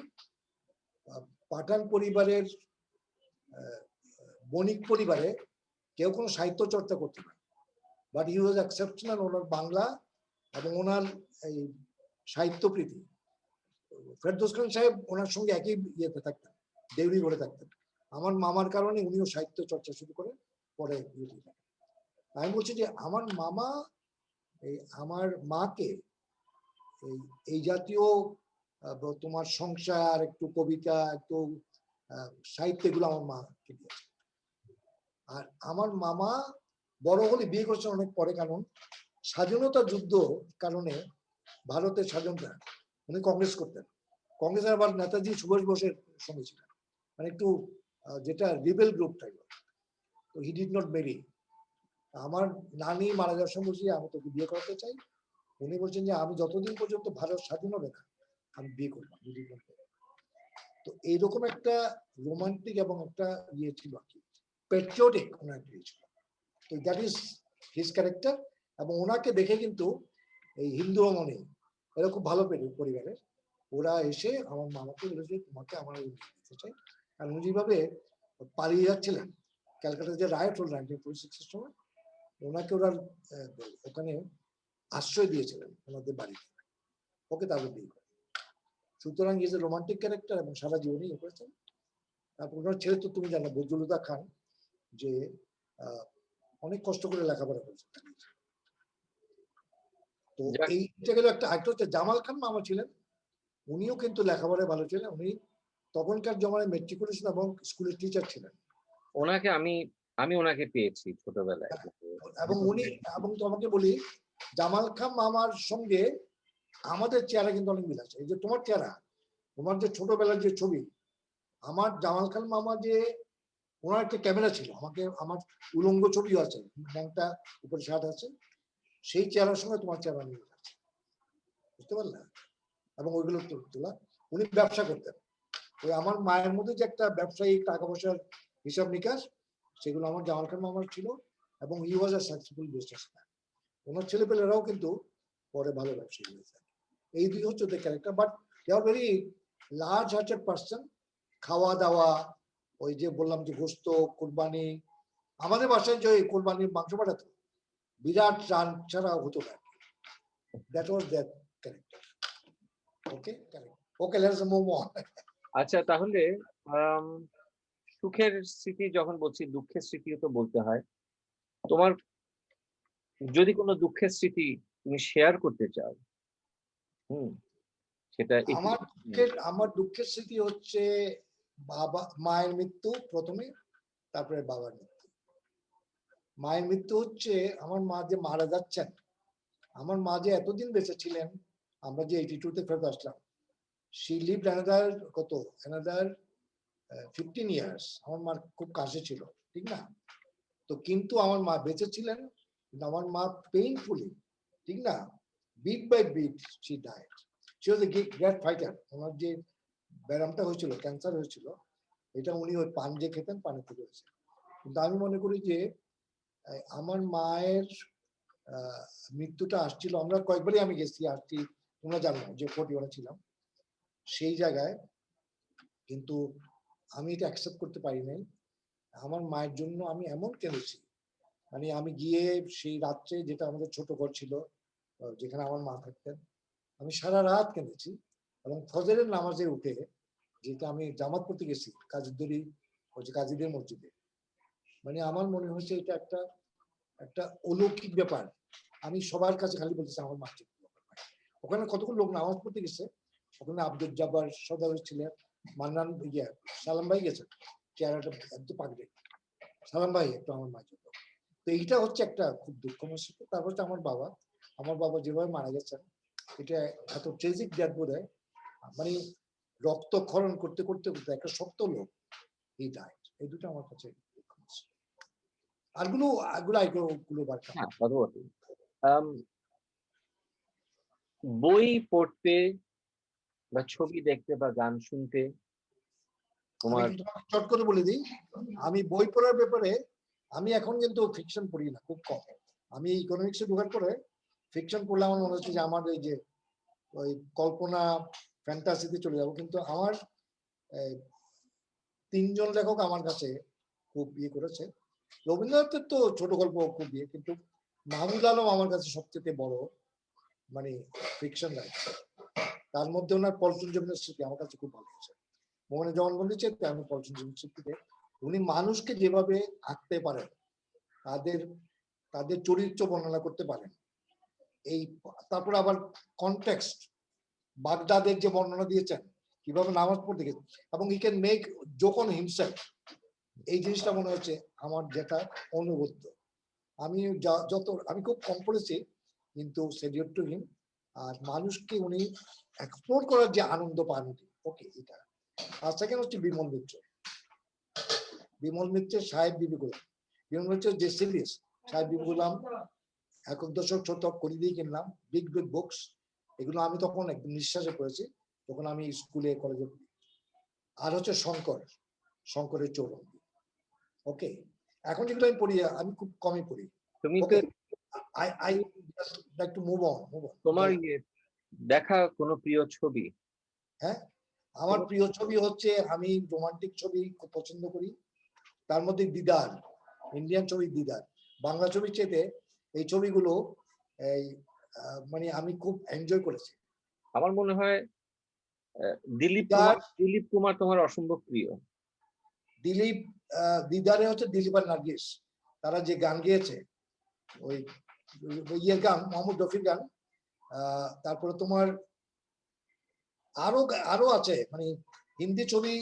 পাঠান পরিবারের বণিক পরিবারে কেউ কোনো সাহিত্য চর্চা করতে না, বাট হি ওয়াজ এক্সেপশনাল। ওনার বাংলা এবং ওনার এই সাহিত্য প্রীতি, ফেরদৌস খান সাহেব ওনার সঙ্গে একই ইয়েতে থাকতেন, দেউরি ঘরে থাকতেন। আমার মামার কারণে উনিও সাহিত্য চর্চা শুরু করে পরে। আমি বলছি যে আমার মামা আমার মাকে এই জাতীয় তোমার সংসার, একটু কবিতা, একটু সাহিত্য, এগুলো আমার মাকে দিয়েছে। আর আমার মামা বড় হলে বিয়ে করেছেন অনেক পরে, কারণ স্বাধীনতা যুদ্ধ কারণে ভারতের স্বাধীনতা, উনি কংগ্রেস করতেন, কংগ্রেসের আবার নেতাজি সুভাষ বোসের সঙ্গে ছিলেন, মানে একটু যেটা রিবেল গ্রুপ টাইপ। তো হি ডিড নট মেরি। আমার নানি মারা যাওয়ার সময় বলছি আমি তোকে বিয়ে করাতে চাই, উনি বলছেন যে আমি যতদিন পর্যন্ত ভারত স্বাধীন হবে না আমি বিয়ে করবো। তো এইরকম একটা রোমান্টিক এবং একটা ইয়ে ছিল আর কি, প্যাট্রিয়টিক ওনার ইয়ে ছিল। তো দ্যাট ইজ হিজ ক্যারেক্টার। এবং ওনাকে দেখে কিন্তু এই হিন্দু রমণী, এরা খুব ভালো পরিবারের, ওরা এসে আমার মামাকে বলেছে তোমাকে আমার দিতে চাই। আর উনি যেভাবে পালিয়ে যাচ্ছিলেন, ক্যালকাটার যে রায়ট হল 1946-এর সময়, ওনাকে ওরা ওখানে আশ্রয় দিয়েছিলেন ওনাদের বাড়িতে, ওকে তাদের বিয়ে করে। সুতরাং ইজ এ রোমান্টিক ক্যারেক্টার এবং সারা জীবনই ইয়ে করেছেন। তারপর ওনার ছেলে তো তুমি জানো বদরুল্লাহ খান, যে অনেক কষ্ট করে লেখাপড়া করেছেন। তো এইটা গেল একটা। আরেকটা হচ্ছে জামাল খান মামা ছিলেন, উনিও কিন্তু লেখাপড়ায় ভালো ছিলেন, উনি তখনকার জমানায় মেট্রিকুলেশন এবং স্কুলের টিচার ছিলেন। ওনাকে আমি ওনাকে পেয়েছি ছোটবেলায়। এবং উনি, এবং তোমাকে বলি জামাল খান মামার সঙ্গে আমাদের চেহারা কিন্তু অনেক মিল আছে। এই যে তোমার চেহারা, তোমার যে ছোটবেলার যে ছবি, আমার জামাল খান মামা যে ওনার একটা ক্যামেরা ছিল, আমাকে আমার উলঙ্গ ছবিও আছে, ব্যাংকটা উপরে শার্ট আছে, সেই চেহারার সঙ্গে তোমার চেহারা মিল আছে, বুঝতে পারলে? এবং ওইগুলো তোলা। উনি ব্যবসা করতেন, ওই আমার মায়ের মধ্যে যে একটা ব্যবসায়িক টাকা পয়সার হিসাব নিকাশ, সেগুলো আমার জামাল খান মামার ছিল। এবং হি ওয়াজ আ সাকসেসফুল বিজনেসম্যান। ওনার ছেলেপেলেরাও কিন্তু পরে ভালো ব্যবসায়ী হয়েছে। এই দুই হচ্ছে ওদের character. But they are very large hearted person. খাওয়া দাওয়া, ওই যে বললাম যে গোস্ত, কোরবানি, আমাদের বাসায় যে কোরবানির মাংস পাঠাতো, বিরাট রান ছাড়া হতো না। That was that character. Okay, okay, let's move on. আচ্ছা, তাহলে আম, সুখের স্মৃতি যখন বলছি, দুঃখের স্মৃতিও তো বলতে হয়। তোমার যদি কোনো দুঃখের স্মৃতি তুমি শেয়ার করতে চাও, হুম, সেটা আমার দুঃখের স্মৃতি হচ্ছে মায়ের মৃত্যু প্রথমে, তারপরে বাবার মৃত্যু। মায়ের মৃত্যু হচ্ছে আমার মা যে মারা যাচ্ছেন, আমার মা যে এতদিন বেঁচে ছিলেন, আমরা যে 82-তে ফেরত আসলাম, she lived another 15 years। আমার মার খুব কাছে ছিল, ঠিক না? তো কিন্তু আমার মা বেঁচে ছিলেন, কিন্তু আমার মা পেইনফুলি, ঠিক না, bit by bit she died. She was a great fighter। ওনার যে ব্যারামটা হয়েছিল, ক্যান্সার হয়েছিল, এটা উনি ওই পান যে খেতেন, পানি থেকে হয়েছে। কিন্তু আমি মনে করি যে আমার মায়ের মৃত্যুটা আসছিল, আমরা কয়েকবারই আমি গেছি, আসছি, তোমরা জানো যে 41 ছিলাম সেই জায়গায়, কিন্তু আমি এটা অ্যাকসেপ্ট করতে পারি নাই। আমার মায়ের জন্য আমি এমন কেঁদেছি, মানে আমি গিয়ে সেই রাত্রে, যেটা আমাদের ছোট ঘর ছিল যেখানে আমার মা থাকতেন, আমি সারা রাত কেঁদেছি। এবং ফজরের নামাজে উঠে, যেটা আমি জামাত পড়তে গেছি কাজীদের, ওই যে কাজীদের মসজিদে, মানে আমার মনে হয়েছে এটা একটা একটা অলৌকিক ব্যাপার। আমি সবার কাছে খালি বলতেছি আমার মা ঠিক। ওখানে কতগুলো লোক নামাজ পড়তে গেছে, ওখানে আব্দুল জব্বার সদাগর ছিলেন, মান্নান সালাম ভাই গেছেন, চেহারাটা একদম পাগড়ে, সালাম ভাই একটু আমার মায়ের জন্য। তো এইটা হচ্ছে একটা খুব দুঃখময় স্মৃতি। তারপর হচ্ছে আমার বাবা যেভাবে মারা গেছেন, এটা এত ট্রেজিক ডেথ বোধ হয়, মানে রক্তক্ষরণ করতে করতে করতে একটা শক্ত লোক, এই ডায়েট, এই দুটো আমার কাছে আরগুলো আইগুলো বার করা। হ্যাঁ, কথা বলতে বই পড়তে বা ছবি দেখতে বা গান শুনতে আমি তোমার চট করে বলে দিই, আমি বই পড়ার ব্যাপারে আমি এখন কিন্তু ফিকশন পড়ি না, খুব কম। আমি ইকোনমিক্সে ঢোকার পরে ফিকশন পড়লে আমার মনে হচ্ছে যে আমার এই যে ওই কল্পনা ফ্যান্টাসিতে চলে যাবো। কিন্তু আমার 3 জন লেখক আমার কাছে খুব ইয়ে করেছে। রবীন্দ্রনাথের তো ছোট গল্প খুব ইয়ে, কিন্তু মাহমুদ আলম আমার কাছে সবচেয়ে বড় মানে ফিকশন রাইটার। তার মধ্যে ওনার পল্টন জমিনের স্মৃতি আমার কাছে খুব ভালো হয়েছে। মোহনে জবানবন্দি চেয়ে আমি পল্টন জমিনের স্মৃতিতে উনি মানুষকে যেভাবে আঁকতে পারেন, তাদের তাদের চরিত্র বর্ণনা করতে পারেন, এই তারপর আবার কনটেক্সট, বাগদাদের যে বর্ণনা দিয়েছেন, কিভাবে নামাজ পড়তে গেছে, এবং he can make joke on himself. এই জিনিসটা মনে হচ্ছে আমার যেটা অনুবদ্ধ। আমি আমি খুব কম পড়েছি, কিন্তু সেলিউট টু হিম। আর মানুষকে উনি এক্সপ্লোর করার যে আনন্দ পান, ওকে, এটা। আর সেকেন্ড হচ্ছে বিমল মিত্রের সাহেব বিবি গোলাম। বিমল মিত্রের যে সিরিজ সাহেব বিবি গোলাম, একক দশক শতক করি দিয়ে কিনলাম, বিগ বিগ বুকস, এগুলো আমি তখন একদম নিঃশ্বাসে পড়েছি যখন আমি স্কুলে কলেজে পড়ি। আর হচ্ছে শঙ্করের চৌরঙ্গী। ওকে, এখন যেগুলো আমি পড়ি, আমি খুব কমই পড়ি। তুমি তো okay, I like to move on. তোমার দেখা কোনো প্রিয় ছবি? হ্যাঁ, আমার প্রিয় ছবি হচ্ছে, আমি রোমান্টিক ছবি খুব পছন্দ করি। তার মধ্যে দিদার, ইন্ডিয়ান ছবি দিদার। বাংলা ছবির চেয়ে এই ছবিগুলো এই মানে আমি খুব এনজয় করেছি। আমার মনে হয় দিলীপ কুমার তোমার অসম্ভব প্রিয়। দিলীপ, দিদারে হচ্ছে দিলীপ আর নার্গিস, তারা যে গান গেয়েছে, ওই ইয়ের গান, মোহাম্মদ রফির গান। তারপরে তোমার আরো আছে, মানে হিন্দি ছবি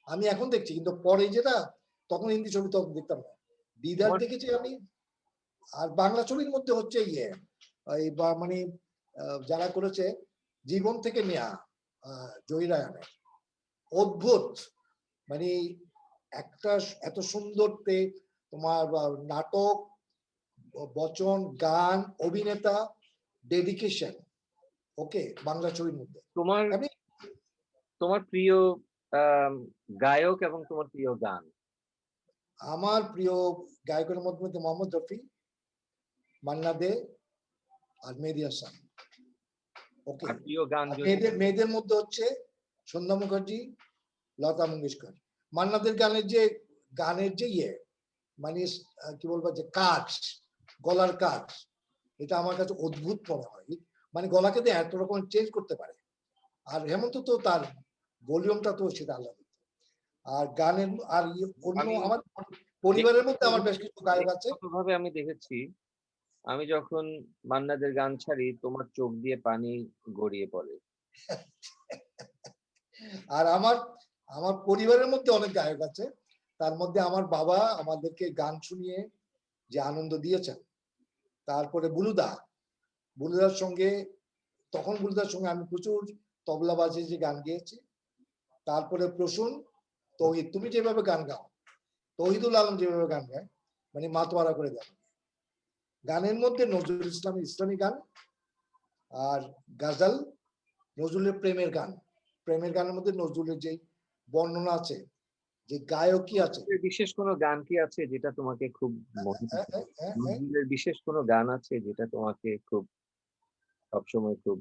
আমি এখন দেখছি, কিন্তু পরে যেটা, তখন হিন্দি ছবি তখন দেখতাম না। দিদার দেখেছি আমি। আর বাংলা ছবির মধ্যে হচ্ছে এই মানে যারা করেছে জীবন থেকে নেয়া, জয়রায়নের অদ্ভুত, মানে একটা এত সুন্দর তোমার নাটক, বচন, গান, অভিনেতা, ডেডিকেশন, ওকে, বাংলা ছবির মধ্যে। তোমার প্রিয় গায়ক এবং তোমার প্রিয় গান? আমার প্রিয় গায়কের মধ্যে মোহাম্মদ রফি, মান্না দে আর মেহেদী হাসান। ওকে, আর প্রিয় গান যদি মেয়েদের মেয়েদের মধ্যে হচ্ছে সন্ধ্যা মুখার্জি, লতা মঙ্গেশকর। মান্নাদের গানের যে ইয়ে, মানে কি বলবো, যে কাজ, গলার কাজ, এটা আমার কাছে অদ্ভুত মনে হয়। মানে গলাকে দিয়ে এত রকম চেঞ্জ করতে পারে। আর হেমন্ত তো তার ভলিউমটা তো সেটা আলাদা। আর গানের আর অন্য আমি আমার পরিবারের মধ্যে আমার বেশ কিছু গায়ক আছে। ব্যক্তিগতভাবে আমি দেখেছি, আমি যখন মান্নাদের গান ছাড়ি তোমার চোখ দিয়ে পানি গড়িয়ে পড়ে। আর আমার আমার পরিবারের মধ্যে অনেক গায়ক আছে। তার মধ্যে আমার বাবা আমাদেরকে গান শুনিয়ে যে আনন্দ দিয়েছেন। তারপরে বুলুদার সঙ্গে, তখন বুলুদার সঙ্গে আমি প্রচুর তবলা বাজিয়ে যে গান গেয়েছি। তারপরে প্রসূন, তৌহিদ, তুমি যেভাবে গান গাও, তৌহিদুল আলম যেভাবে গান গায়, মানে মাতোয়ারা করে গান। গানের মধ্যে নজরুল ইসলামের ইসলামী গান, আর গাজাল, নজরুলের প্রেমের গানের মধ্যে নজরুলের যে বর্ণনা আছে, যে গায়কী আছে। বিশেষ কোনো গান কি আছে যেটা তোমাকে খুব মোহিত করে? নজরুলের বিশেষ কোনো গান আছে যেটা তোমাকে খুব সবসময় খুব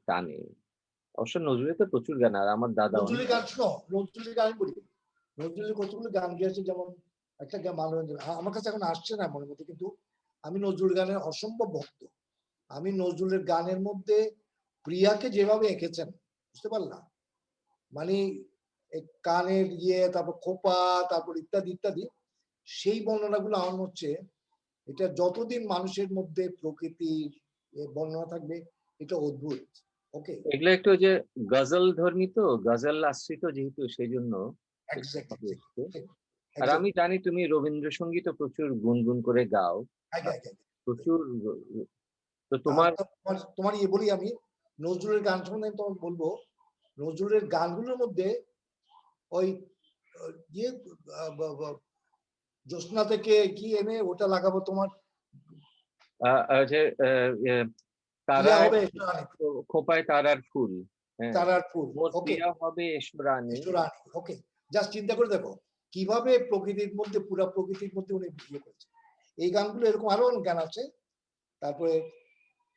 টানে? অবশ্য নজরুলের তো প্রচুর গান, আর আমার দাদা অনেক নজরুলের গান শোনো, নজরুলের গান বলি, নজরুলের কতগুলো গান গেয়েছে, যেমন একটা গান মানবেন্দ্র, আমার কাছে এখন আসছে না মনের মধ্যে, কিন্তু আমি নজরুল গানের অসম্ভব ভক্ত। আমি নজরুলের গানের মধ্যে প্রিয়াকে যেভাবে এঁকেছেন, বুঝতে পারলাম, মানে কানের ইয়ে, তারপর খোপা, তারপর ইত্যাদি ইত্যাদি, সেই বর্ণনাগুলো আমার হচ্ছে, এটা যতদিন মানুষের মধ্যে প্রকৃতির বর্ণনা থাকবে, এটা অদ্ভুত। ওকে, এগুলো একটু ওই যে গজল ধর্মী, তো গজল আশ্রিত যেহেতু, সেই জন্য এক্স্যাক্টলি। আর আমি জানি তুমি রবীন্দ্রসঙ্গীতও প্রচুর গুনগুন করে গাও, প্রচুর। তো তোমার তোমার ইয়ে বলি, আমি নজরুলের গান সম্বন্ধে আমি তোমাকে বলবো, নজরুলের গানগুলোর মধ্যে ওই ইয়ে জ্যোৎস্না থেকে কি এনে ওটা লাগাবো, তোমার যে প্রিয়া তারায় হবে খোপায় তারার ফুল, হ্যাঁ, তারার ফুল। মোর ওকে, প্রিয়া হবে এসরানি। রানী। ওকে, জাস্ট চিন্তা করে দেখো কিভাবে প্রকৃতির মধ্যে, পুরা প্রকৃতির মধ্যে উনি বিয়ে করেছেন। এই গানগুলো এরকম আরো অনেক গান আছে। তারপরে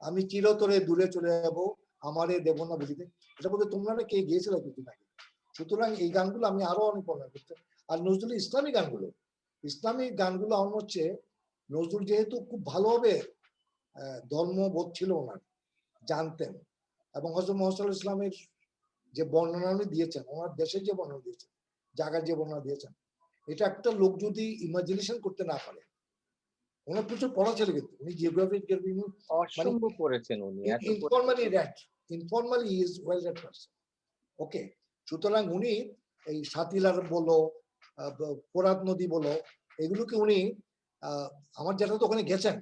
আমি চিরতরে দূরে চলে যাব, আমারে দেব না বুঝিতে, এটা বলতে তোমরা না কে গিয়েছিল কিছুদিন আগে। সুতরাং এই গানগুলো আমি আরো অনেক বর্ণনা করতে। আর নজরুল ইসলামী গানগুলো আমার হচ্ছে, নজরুল যেহেতু খুব ভালোভাবে ধর্মবোধ ছিল ওনার, জানতেন, এবং হযরত মুহাম্মদ সাল্লাল্লাহু আলাইহি ইসলামের যে বর্ণনা উনি দিয়েছেন, ওনার দেশের যে বর্ণনা দিয়েছেন, জায়গার যে বর্ণনা দিয়েছেন, এটা একটা লোক যদি ইমাজিনেশন করতে না পারে, ওনার প্রচুর পড়া ছিল, কিন্তু উনি জিওগ্রাফি মানে অসম্ভব করেছেন উনি, এত informally is well read person. Okay, সুতরাং উনি এই সাতিলার বলো, ফোরাত নদী বলো, এগুলোকে উনি আমার যেটা তো ওখানে গেছেন,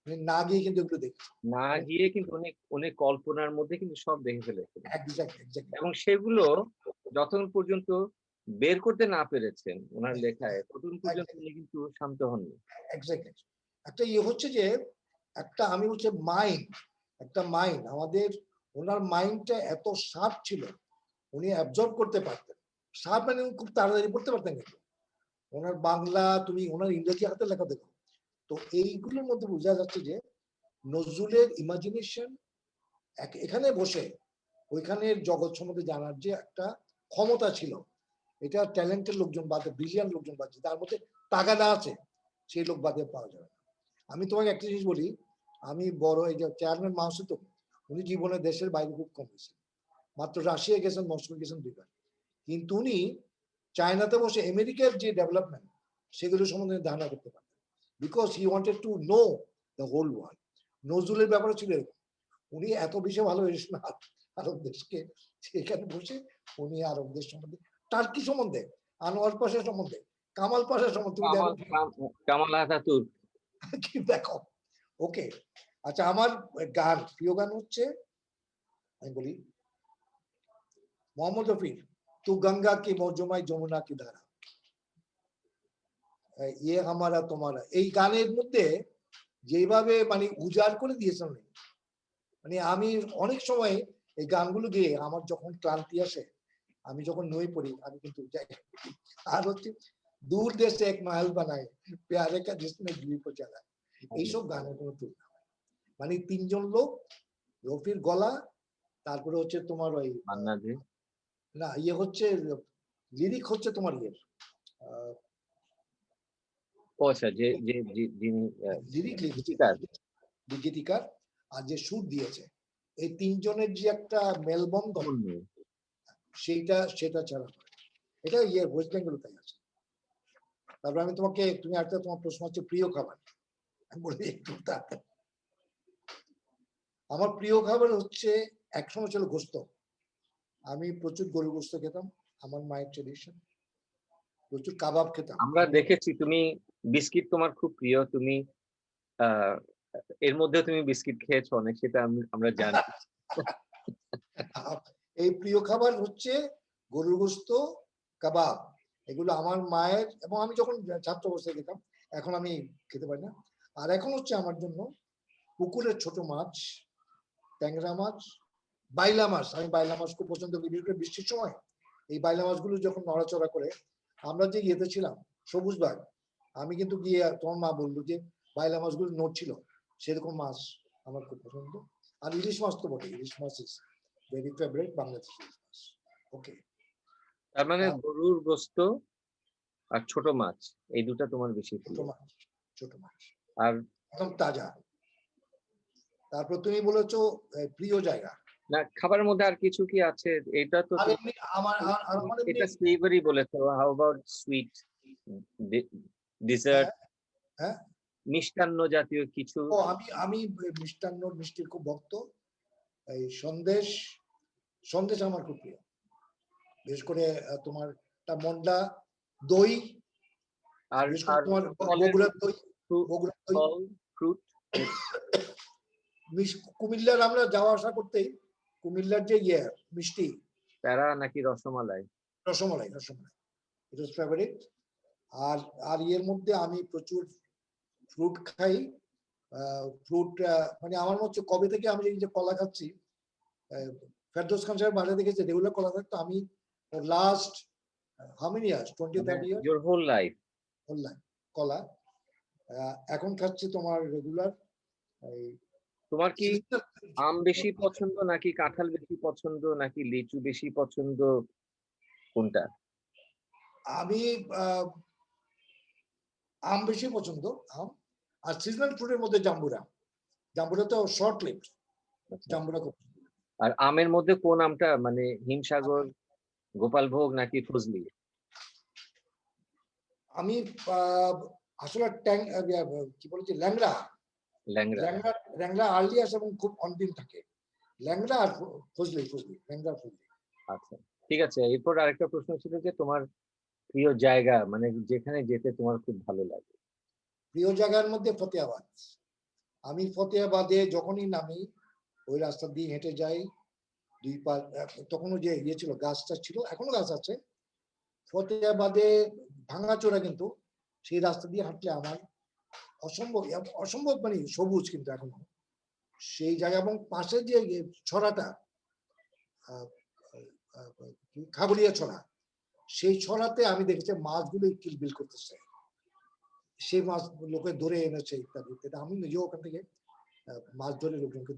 উনি না গিয়ে কিন্তু এগুলো দেখছেন, না গিয়ে কিন্তু অনেক অনেক কল্পনার মধ্যে কিন্তু সব দেখে ফেলেছেন, এক্স্যাক্টলি। এবং সেগুলো যতক্ষণ পর্যন্ত বের করতে না পেরেছেন ওনার লেখায়, ততক্ষণ পর্যন্ত উনি কিন্তু শান্ত হননি। এক্স্যাক্টলি। একটা ইয়ে হচ্ছে যে, আমি হচ্ছে মাইন্ড আমাদের, ওনার মাইন্ডটা এত শার্প ছিল, উনি অ্যাবজর্ব করতে পারতেন। শার্প মানে খুব তাড়াতাড়ি পড়তে পারতেন, কিন্তু ওনার বাংলা, তুমি ওনার ইংরেজি হাতের লেখা দেখো, তো এইগুলোর মধ্যে বোঝা যাচ্ছে যে নজরুলের ইমাজিনেশন, এখানে বসে ওইখানের জগৎ সম্বন্ধে জানার যে একটা ক্ষমতা ছিল, এটা ট্যালেন্টেড লোকজন বাদে, ব্রিলিয়ান্ট লোকজন বাদে, তার মধ্যে তাগাদা আছে, সেই লোক বাদে পাওয়া যাবে না। আমি তোমাকে একটা জিনিস বলি, আমি বড় এই যে চেয়ারম্যান মাহসুদ, উনি জীবনে দেশের বাইরে খুব কম গেছেন, মাত্র রাশিয়া গেছেন, মস্কো গেছেন 2 বার, কিন্তু উনি চায়নাতে বসে আমেরিকার যে ডেভেলপমেন্ট, সেগুলো সম্বন্ধে ধারণা করতে পারতেন, because he wanted to know the whole world. নজরুলের ব্যাপারে ছিল এরকম, উনি এত বেশি ভালোবেসেছেন আরব দেশকে, সেখানে বসে উনি আরব দেশ সম্বন্ধে, টার্কি সম্বন্ধে, আনোয়ার পাশা সম্বন্ধে, কামাল পাশা সম্বন্ধে, তুমি দেখো কামাল আতাতুর্ক। কি দেখো। ওকে, আচ্ছা, আমার প্রিয় গান হচ্ছে, আমি বলি মোহাম্মদ রফির তু গঙ্গা কি মৌজুমাই যমুনা কি ধারা, ইয়ে হামারা তোমারা, এই গানের মধ্যে যেভাবে মানে উজাড় করে দিয়েছেন, মানে আমি অনেক সময় এই গানগুলো গিয়ে আমার যখন ক্লান্তি আসে, আমি যখন নই পড়ি, আমি কিন্তু যাই। আর হচ্ছে দূর দেশে এক মাহল বানায়, প্যারে কা জিসমে দ্বীপ জ্বালায়, এইসব গানের কোনো তুলনা হয়। মানে 3 জন লোক রফির গলা, তারপরে হচ্ছে তোমার ওই মান্না দে। না ইয়ে হচ্ছে লিরিক হচ্ছে তোমার ইয়ের ও আচ্ছা, যে যে যিনি লিরিক লিখেছে গীতিকার। গীতিকার, আর যে সুর দিয়েছে, এই তিনজনের যে একটা মেলবন্ধন, সেটা ছাড়া এটা ইয়ে ওয়েস্ট বেঙ্গল তাই আছে। তারপর আমি তুমি একটা তোমার প্রশ্ন হচ্ছে প্রিয় খাবার, আমি বলি একটু আমার প্রিয় খাবার হচ্ছে একসময় ছিল গোস্ত। আমি প্রচুর গরু গোস্ত খেতাম, আমার মায়ের ট্রেডিশন। প্রচুর কাবাব খেতাম। আমরা দেখেছি তুমি বিস্কিট তোমার খুব প্রিয়, তুমি আহ এর মধ্যে তুমি বিস্কিট খেয়েছো অনেক, সেটা আমরা জানি। এই প্রিয় খাবার হচ্ছে গরুর গোস্ত, কাবাব, এগুলো আমার মায়ের, এবং আমি যখন ছাত্র অবস্থায় খেতাম, এখন আমি খেতে পারি না। আর এখন হচ্ছে আমার জন্য পুকুরের ছোট মাছ, ট্যাংরা মাছ, বাইলা মাছ। আমি বাইলা মাছ খুব পছন্দ করি, বিশেষ করে বৃষ্টির সময় এই বাইলা মাছগুলো যখন নড়াচড়া করে। আমরা যে ইয়েতে ছিলাম সবুজবাগ, আমি কিন্তু গিয়ে তোমার মা বললো যে বাইলা মাছগুলো নড়ছিল, সেরকম মাছ আমার খুব পছন্দ। আর ইলিশ মাছ তো বটে, ইলিশ মাছ ইজ ভেরি ফেভারিট বাংলাদেশি ইলিশ মাছ। ওকে, তার মানে গরুর গোস্ত আর ছোট মাছ, এই দুটা তোমার বেশি ছোট প্রিয়। মাছ, ছোট মাছ আর একদম তাজা। তারপর তুমি বলেছো প্রিয় জায়গা। না, খাবারের মধ্যে আর কিছু কি আছে? এটা তো আর এমনি আমার এমনি এটা স্লেভারি বলেছো, হাউ অ্যাবাউট সুইট ডিজার্ট, হ্যাঁ, হ্যাঁ। মিষ্টান্ন জাতীয় কিছু? ও আমি মিষ্টান্ন, মিষ্টির খুব ভক্ত। এই সন্দেশ, সন্দেশ আমার খুব প্রিয়। বিশেষ করে তোমার মন্ডা দই, আর বিশেষ করে আর তোমার ফলের বগুড়ার দই, বগুড়ার দই। ফ্রুট কুমিল্লার আমরা যাওয়া আসা করতেই কুমিল্লার যে ইয়ে মিষ্টি, প্যারা নাকি রসমালাই? রসমালাই, রসমালাই ইট ওয়াজ ফেভারিট। আর আর এর মধ্যে আমি প্রচুর ফ্রুট খাই। ফ্রুট মানে আমার মনে হচ্ছে কবে থেকে আমি এই যে কলা খাচ্ছি, ফেরদৌস খান সাহেব বাজারে দেখেছে রেগুলার কলা থাকতো। আমি last how many years, 20-30 years your whole life? বললাম কলা। এখন খাচ্ছি তোমার রেগুলার। তোমার কি আম বেশি পছন্দ নাকি কাঁঠাল বেশি পছন্দ নাকি লিচু বেশি পছন্দ, কোনটা? আমি আম বেশি পছন্দ, আম। আর সিজনাল ফ্রুটের মধ্যে জাম্বুরা, জাম্বুরা তো শর্ট লিভড, জাম্বুরা খুব। আর আমের মধ্যে কোন আমটা, মানে হিমসাগর, গোপালভোগ নাকি ফজলি? আমি আসলে কি বলেছি, ল্যাংড়া, ল্যাংড়া। ল্যাংড়া, ল্যাংড়া আর্লি আসে এবং খুব অন্তিম থাকে। ল্যাংড়া আর ফজলি, ফজলি, ল্যাংড়া ফজলি। আচ্ছা, ঠিক আছে। এরপর আরেকটা প্রশ্ন ছিল যে তোমার প্রিয় জায়গা, মানে যেখানে যেতে তোমার খুব ভালো লাগে। প্রিয় জায়গার মধ্যে ফতেহাবাদ। আমি ফতেহাবাদে যখনই নামি, ওই রাস্তা দিয়ে হেঁটে যাই, দুই পা, তখনও যে ইয়ে ছিল, গাছটা ছিল, এখনো গাছ আছে ফতেহাবাদে, ভাঙাচোরা, কিন্তু সেই রাস্তা দিয়ে হাঁটলে আমার অসম্ভব, অসম্ভব মানে সবুজ কিন্তু এখনো সেই জায়গা। এবং পাশে যে ছড়াটা, খাগড়িয়া ছড়া, সেই ছড়াতে আমি দেখেছি মাছগুলো কিলবিল করতেছে, সেই মাছ লোকে ধরে এনেছে ইত্যাদি ইত্যাদি। আমি নিজেও ওখান থেকে মাছ ধরে লোকজনকে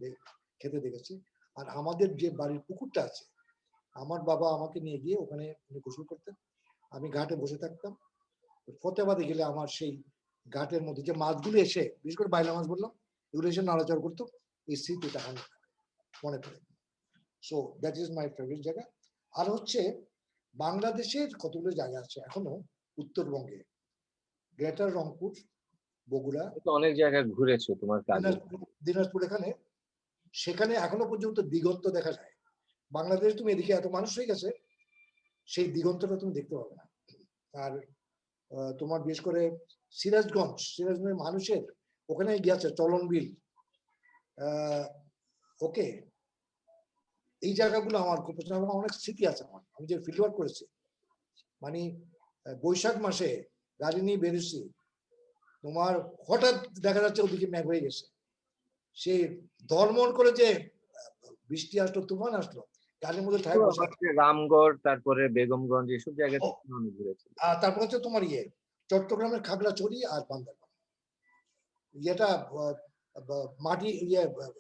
খেতে দেখেছি। আর আমাদের যে বাড়ির পুকুরটা আছে, আমার বাবা আমাকে নিয়ে গিয়ে ওখানে গোসল করতেন, আমি ঘাটে বসে থাকতাম। ফতেহাবাদে গেলে আমার সেই ঘাটের মধ্যে যে মাছগুলো এসে, বিশেষ করে বাইলা মাছ বললাম, এগুলো এসে নাড়াচাড়া করতো, এই স্মৃতিটা আমার মনে পড়ে। So that is my favourite জায়গা। আর হচ্ছে বাংলাদেশের কতগুলো জায়গা আছে এখনো উত্তরবঙ্গে, গ্রেটার রংপুর, বগুড়া, তো অনেক জায়গায় ঘুরেছো তোমার কাজে। দিনাজপুর, এখানে সেখানে এখনো পর্যন্ত দিগন্ত দেখা যায়। বাংলাদেশে তুমি এদিকে এত মানুষ হয়ে গেছে, সেই দিগন্তটা তুমি দেখতে পাবে না। আর তোমার বিশেষ করে সিরাজগঞ্জ, সিরাজগঞ্জের মানুষের ওখানে গিয়েছে চলন বিল, ওকে, এই জায়গাগুলো আমার খুব পছন্দ। এবং অনেক স্মৃতি আছে আমার, আমি যে ফিল্ড ওয়ার্ক করেছি, মানে বৈশাখ মাসে গাড়ি নিয়ে বেরোছি, তোমার হঠাৎ দেখা যাচ্ছে ওদিকে মেঘ হয়ে গেছে, সে ধর্মন করে যে বৃষ্টি আসলো, তুফান আসলো, গাড়ির মধ্যে ঠায় বসে। রামগড়, তারপরে বেগমগঞ্জ, এসব জায়গায় আমি ঘুরেছি। তারপর হচ্ছে তোমার চট্টগ্রামের খাগড়াছড়ি আর বান্দরবান। ইয়েটা মাটি,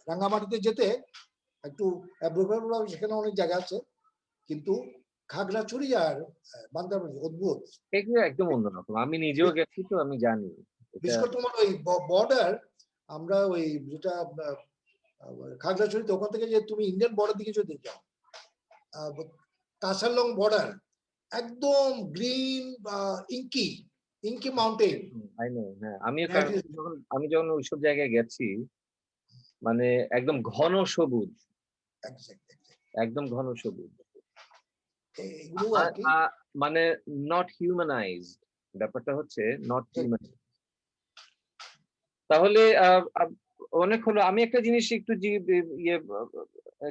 রাঙ্গামাটিতে যেতে একটু সেখানে অনেক জায়গা আছে, কিন্তু খাগড়াছড়ি আর বান্দরবান অদ্ভুত। এগুলো একদম অন্যরকম। আমি নিজেও গেছি, তো আমি জানি এটা। বিশেষ করে তোমার ওই বর্ডার, আমরা ওই যেটা খাগড়াছড়িতে ওখান থেকে যে তুমি ইন্ডিয়ান বর্ডার দিকে যদি যাও, কাসারলং বর্ডার একদম গ্রিন, ইঙ্কি ইঙ্কি মাউন্টেন। আই নো, হ্যাঁ, আমি যখন ওইসব জায়গায় গেছি, মানে একদম ঘন সবুজ, একদম ঘন সবুজ। এগুলো আর কি। মানে নট হিউম্যানাইজড, ব্যাপারটা হচ্ছে নট হিউম্যান। তাহলে অনেক হলো। আমি একটা জিনিস একটু ইয়ে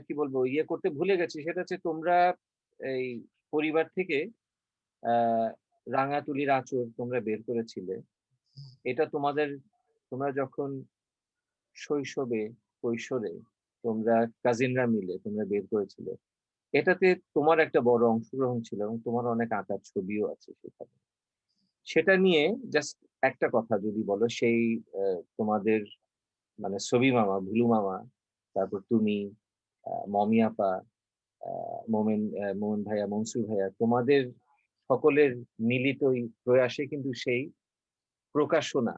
কি বলবো, ইয়ে করতে ভুলে গেছি, সেটা হচ্ছে তোমরা এই পরিবার থেকে আহ রাঙাতুলির আঁচড় তোমরা বের করেছিলে। এটা তোমরা যখন শৈশবে, কৈশোরে তোমরা কাজিনরা মিলে তোমরা বের করেছিলে, এটাতে তোমার একটা বড় অংশগ্রহণ ছিল এবং তোমার অনেক আঁকার ছবিও আছে সেখানে। সেটা নিয়ে জাস্ট একটা কথা যদি বলো, সেই তোমাদের মানে ছবি মামা, ভুলু মামা, তারপর তুমি, মমি আপা, মোমেন ভাইয়া, মনসুর ভাইয়া, তোমাদের সকলের মিলিত প্রয়াসে কিন্তু সেই প্রকাশনা,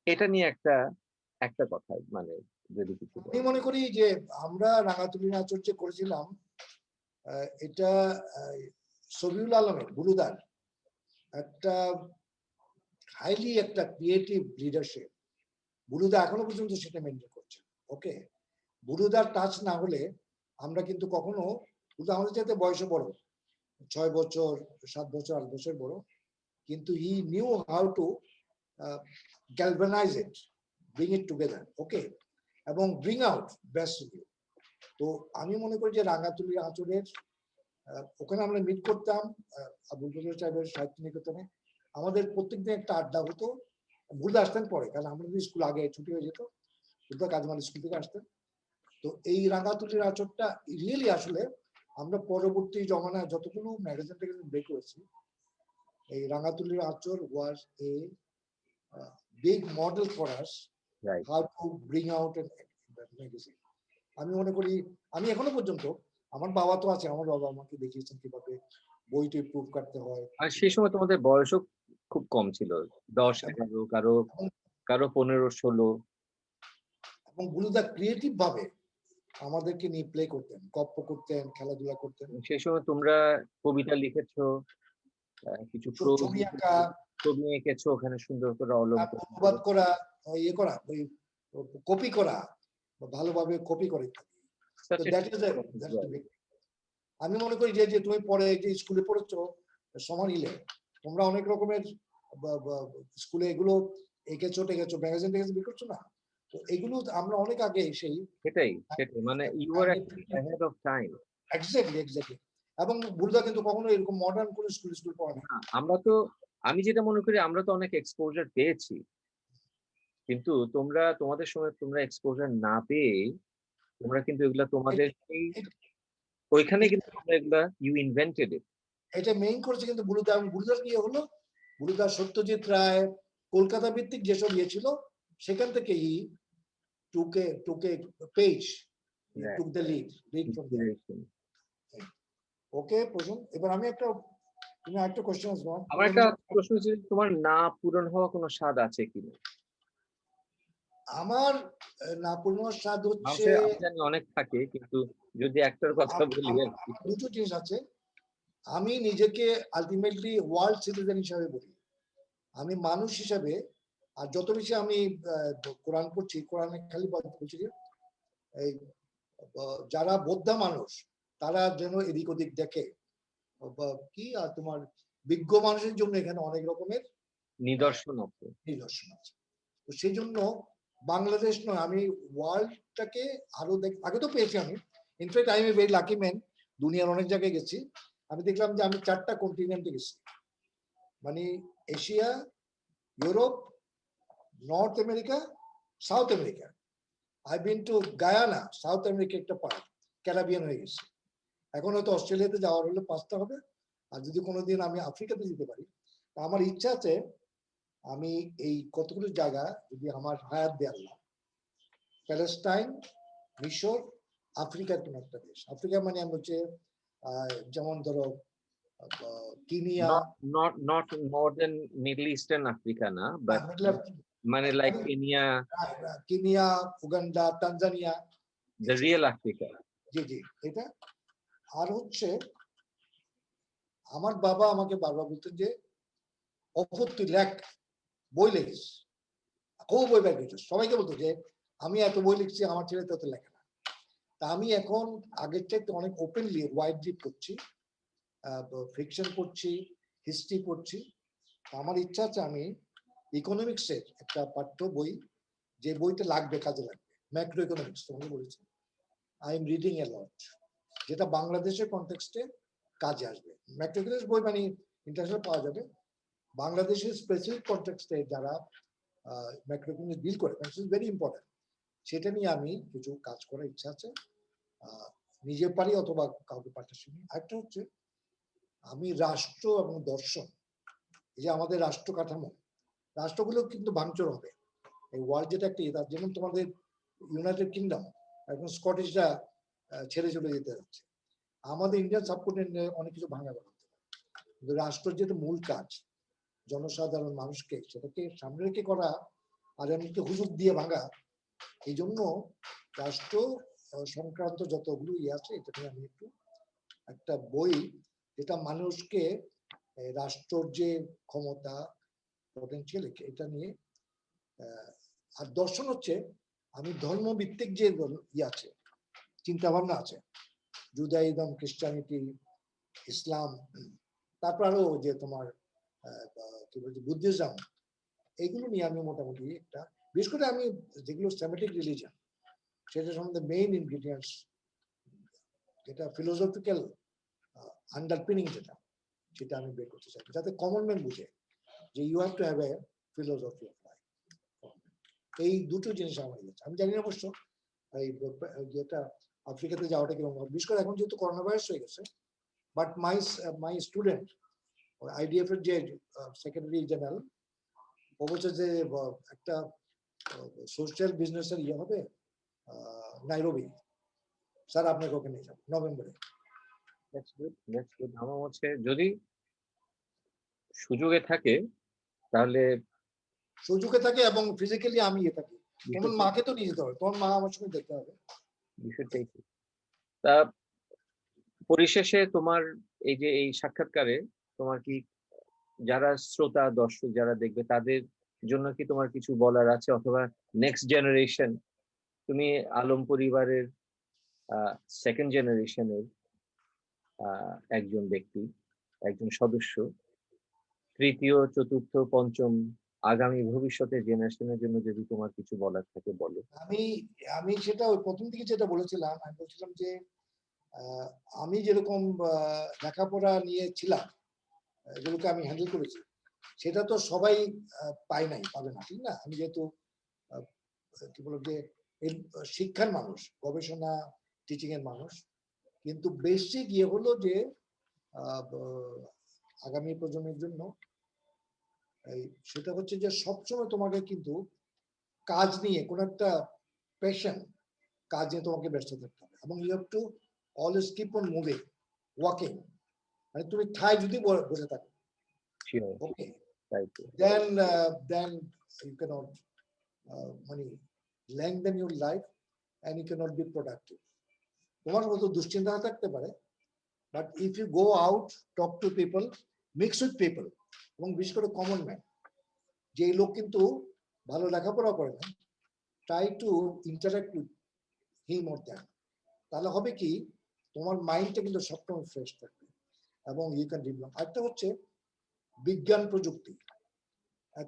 এটা নিয়ে একটা একটা কথা, মানে যদি কিছু আমি মনে করি যে আমরা রাঙাতুলি নাচর যে করেছিলাম, এটা সবিউল আলমের বুলুদার একটা হাইলি একটা ক্রিয়েটিভ লিডারশিপ। বুলুদা এখনো পর্যন্ত সেটা মেনটেন করছে। ওকে, বুলুদার টাচ না হলে আমরা কিন্তু কখনো, বুলুদা আমাদের চাইতে বয়সে বড়, 6 বছর 7 বছর 8 বছর বড়, কিন্তু he knew how to galvanize it, bring it together, ওকে, এবং bring out best of you. তো আমি মনে করি যে রাঙাতুলি আঁচড়ের ওখানে আমরা মিট করতাম আবুল ফজল সাহেবের সাহিত্য নিকেতনে। আমাদের প্রত্যেকদিন একটা আড্ডা হতো। ভুলে আসতেন পরে, কারণ আমাদের স্কুল আগে ছুটি হয়ে যেত, ভুলতে কাজমাল স্কুল থেকে আসতেন। তো এই রাঙাতুলির আঁচড়টা রিয়েলি আসলে আমরা পরবর্তী জমানায় যতগুলো ম্যাগাজিন ট্যাগাজিন বের করেছি, এই রাঙাতুলির আঁচড় was a big model for us how to bring out magazine. আমি মনে করি, আমি এখনো পর্যন্ত, আমার বাবা তো আছে, আমার বাবা আমাকে দেখিয়েছেন কিভাবে বইটি প্রুফ কাটতে হয়। আর সেই সময় তোমাদের বয়সও খুব কম ছিল, 10-11, কারো 15-16। এবং বুলুদা ক্রিয়েটিভ ভাবে আমাদেরকে নিয়ে প্লে করতেন, গপ্প করতেন, খেলাধুলা করতেন। সেই সময় তোমরা কবিতা লিখেছো, কিছু ছবি আঁকা, ছবি এঁকেছো ওখানে সুন্দর করে অলঙ্কার অনুবাদ করা, ইয়ে করা, ওই কপি করা, ভালোভাবে কপি করে। আমি মনে করি যে তুমি পরে যে স্কুলে পড়েছো সমানিলে, তোমরা অনেক রকমের স্কুলে এগুলো এঁকেছো টেকেছো, ম্যাগাজিন ট্যাগাজিন বের করছো না, তো এগুলো আমরা অনেক আগে সেই সেটাই মানে you are ahead of time. Exactly. এবং বুলদা কিন্তু কখনো এরকম মডার্ন করে স্কুল পড়ে না। আমি যেটা মনে করি, আমরা তো অনেক এক্সপোজার পেয়েছি, কিন্তু তোমাদের সময় তোমরা এক্সপোজার না পেয়ে তোমরা কিন্তু এগুলা তোমাদের ওইখানে কিন্তু তোমরা এগুলা ইউ ইনভেন্টেড ইট। এটা মেইন করেছে কিন্তু বুলুদা। এবং বুলুদার কি হলো, বুলুদা সত্যজিৎ রায় কলকাতা ভিত্তিক যেসব ইয়ে ছিল, সেখান থেকে ই took a page, he took the lead from there. ওকে প্রশ্ন, এবার আমি একটা, তুমি একটা কোশ্চেন আসবো। আমার একটা প্রশ্ন হচ্ছে, তোমার না পূরণ হওয়া কোনো স্বাদ আছে কিনা? আমার না পূরণ হওয়ার স্বাদ হচ্ছে, আমি জানি অনেক থাকে, কিন্তু যদি একটার কথা বলি আর কি। দুটো জিনিস আছে। আমি নিজেকে আলটিমেটলি ওয়ার্ল্ড সিটিজেন হিসাবে বলি। আমি মানুষ হিসাবে, আর যত বেশি আমি কোরআন পড়ছি, কোরআনে খালি বলছি যে এই যারা বোদ্ধা মানুষ তারা যেন এদিক ওদিক দেখে, কি আর তোমার বিজ্ঞ মানুষের জন্য এখানে অনেক রকমের নিদর্শন আছে। তো সেই জন্য বাংলাদেশ নয়, আমি ওয়ার্ল্ডটাকে আরো আগে তো পেয়েছি আমি। In fact I M a very lucky man, দুনিয়ার অনেক জায়গায় গেছি। আমি দেখলাম যে আমি 4টা কন্টিনেন্টে গেছি, মানে Asia, Europe, north America, south America. I been to Guyana, south America একটা পার্ট, ক্যারাবিয়ান হয়ে গেছে। এখন হয়তো অস্ট্রেলিয়াতে যাওয়ার হলে 5টা হবে, আর যদি কোনোদিন আমি আফ্রিকাতে যেতে পারি, আমার ইচ্ছা আছে আমি এই কতগুলো জায়গা যদি আমার হায়াত দেয় আল্লাহ, প্যালেস্টাইন, মিশর, আফ্রিকার কোন একটা দেশ। আফ্রিকা মানে আমি বলছি যেমন ধরো কিনিয়া, not northern Middle Eastern Africa না, but মানে like Kenya, Kenya, Uganda, Tanzania, the real Africa. জি জি এটা। আর হচ্ছে আমার বাবা আমাকে বারবার বলতেন যে অপুর তুই লেখ, বই লিখিস, খুব বই বের করেছিস। সবাইকে বলতো যে আমি এত বই লিখছি, আমার ছেলে তত লেখে না। তা আমি এখন আগের চাইতে অনেক ওপেনলি ওয়াইডলি করছি, ফিকশন পড়ছি, হিস্ট্রি পড়ছি। আমার ইচ্ছা আছে আমি ইকোনমিক্সের একটা পাঠ্য বই, যে বইটা লাগবে, কাজে লাগবে, ম্যাক্রো ইকোনমিক্স তোমাকে বলেছি, আই এম রিডিং এ লট, যেটা বাংলাদেশের কনটেক্সটে কাজে আসবে। ম্যাক্রো ইকোনমিক্স বই মানে ইন্টারন্যাশনাল পাওয়া যাবে, বাংলাদেশের স্পেসিফিক কনটেক্সটে যারা ম্যাক্রো ইকোনমিক্স ডিল করে, দ্যাটস ইজ ভেরি ইম্পর্টেন্ট। সেটা নিয়ে আমি কিছু কাজ করার ইচ্ছা আছে, নিজে পারি অথবা কাউকে পাঠাচ্ছি। একটা হচ্ছে আমি রাষ্ট্র এবং দর্শন, এই যে আমাদের রাষ্ট্র কাঠামো, রাষ্ট্রগুলো কিন্তু ভাঙচুর হবে। এই ওয়ার্ল্ড যেটা একটা ইয়ে, যেমন তোমাদের ইউনাইটেড কিংডম এখন স্কটিশরা ছেড়ে চলে যেতে যাচ্ছে, আমাদের ইন্ডিয়ান সাবকন্টিনেন্টে অনেক কিছু ভাঙা বেরোতে পারে। কিন্তু রাষ্ট্রের যেটা মূল কাজ, জনসাধারণ মানুষকে সেটাকে সামনে রেখে করা, আর এমনকি হুজুর দিয়ে ভাঙা। এই জন্য রাষ্ট্র সংক্রান্ত যতগুলো ইয়ে আছে, এটা নিয়ে আমি একটু একটা বই, যেটা মানুষকে রাষ্ট্রর যে ক্ষমতা, পটেনশিয়াল, এটা নিয়ে। আর দর্শন হচ্ছে আমি ধর্মভিত্তিক যে ইয়ে আছে, চিন্তা ভাবনা আছে, জুদাইজম, খ্রিস্টানিটি, ইসলাম, তারপর আরো যে তোমার কি বলছে বুদ্ধিজম, এইগুলো নিয়ে আমি মোটামুটি একটা, বিশেষ করে আমি যেগুলো সেমেটিক রিলিজিয়ন, সেটা সম্বন্ধে মেইন ইনগ্রিডিয়েন্টস, যেটা ফিলোসফিক্যাল আন্ডারপিনিং যেটা, সেটা আমি বের করতে চাই, যাতে কমন ম্যান বুঝে যে you have to have a philosophy of life. এই দুটো জিনিস আমার ইচ্ছে। আমি জানি না অবশ্য এই যেটা আফ্রিকাতে যাওয়াটা কিরকম, বিশেষ করে এখন যেহেতু করোনা ভাইরাস হয়ে গেছে, বাট মাই স্টুডেন্ট আইডিএফ এর যে সেক্রেটারি জেনারেল, ও বলছে যে একটা সোশ্যাল বিজনেসের ইয়ে হবে নাইরোবি, স্যার আপনাকে ওখানে নিয়ে যাবো নভেম্বরে। আমার হচ্ছে যদি সুযোগে থাকে তাহলে, সুযোগে থাকে এবং ফিজিক্যালি আমি ইয়ে থাকি, তোমার মাকে তো নিয়ে যেতে হবে, তোমার মা আমার সঙ্গে দেখতে হবে। বিষয়টাই ঠিক। তা পরিশেষে তোমার এই যে এই সাক্ষাৎকারে তোমার কি, যারা শ্রোতা দর্শক যারা দেখবে তাদের জন্য কি তোমার কিছু বলার আছে, অথবা নেক্সট জেনারেশন, তুমি আলম পরিবারের সেকেন্ড জেনারেশনের একজন ব্যক্তি, একজন সদস্য, তৃতীয়, চতুর্থ, পঞ্চম, আগামী ভবিষ্যতের জেনারেশনের জন্য যদি তোমার কিছু বলার থাকে বলো। আমি সেটা ওই প্রথম দিকে যেটা বলেছিলাম, আমি বলছিলাম যে আমি যেরকম লেখাপড়া নিয়ে ছিলাম, যেগুলোকে আমি হ্যান্ডেল করেছি, সেটা তো সবাই পায় নাই, পাবে না, ঠিক না? আমি যেহেতু কি বলবো যে শিক্ষার মানুষ, গবেষণা টিচিং এর মানুষ, কিন্তু বেশি গিয়ে হলো যে আগামী প্রজন্মের জন্য সেটা হচ্ছে যে সবসময় তোমাকে কিন্তু কাজ নিয়ে কোন একটা প্যাশন, কাজ নিয়ে তোমাকে ব্যস্ত থাকতে হবে, এবং you have to always keep on moving, walking. মানে তুমি ঠায় যদি বসে থাকো, ওকে, then you cannot মানে lengthen your life and you cannot be productive. তোমার মতো দুশ্চিন্তা থাকতে পারে, but if you go out, talk to people, mix with people, এবং বিশেষ করে কমন ম্যান, যে লোক কিন্তু ভালো লেখাপড়া করে না, try to interact with him or them, তাহলে হবে কি তোমার মাইন্ডটা কিন্তু সবসময় ফ্রেশ থাকবে এবং ইউ ক্যান ডেভেলপ। একটা হচ্ছে বিজ্ঞান প্রযুক্তি,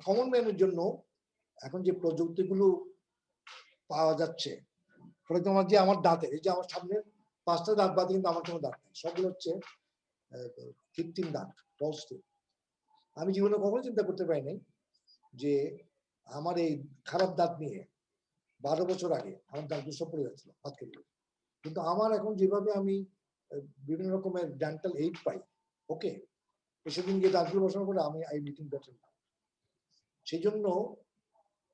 কমন ম্যানের জন্য এখন যে প্রযুক্তিগুলো পাওয়া যাচ্ছে, ফলে তোমার যে আমার দাঁতে, এই যে আমার সামনে 5টা দাঁত বাদে কিন্তু আমার কোনো দাঁত নেই, সবগুলো হচ্ছে কৃত্রিম দাঁত, ফলস টিথ। আমি জীবনে কখনো চিন্তা করতে পারি নাই যে আমার এই খারাপ দাঁত নিয়ে 12 বছর আগে আমার দাঁত সব পড়ে যাচ্ছিল হাত কেটে, কিন্তু আমার এখন যেভাবে আমি বিভিন্ন রকমের ডেন্টাল এইড পাই, ওকে, সেদিন গিয়ে দাঁতগুলো বসানোর পরে আমি আই মিটিং বেটার না। সেই জন্য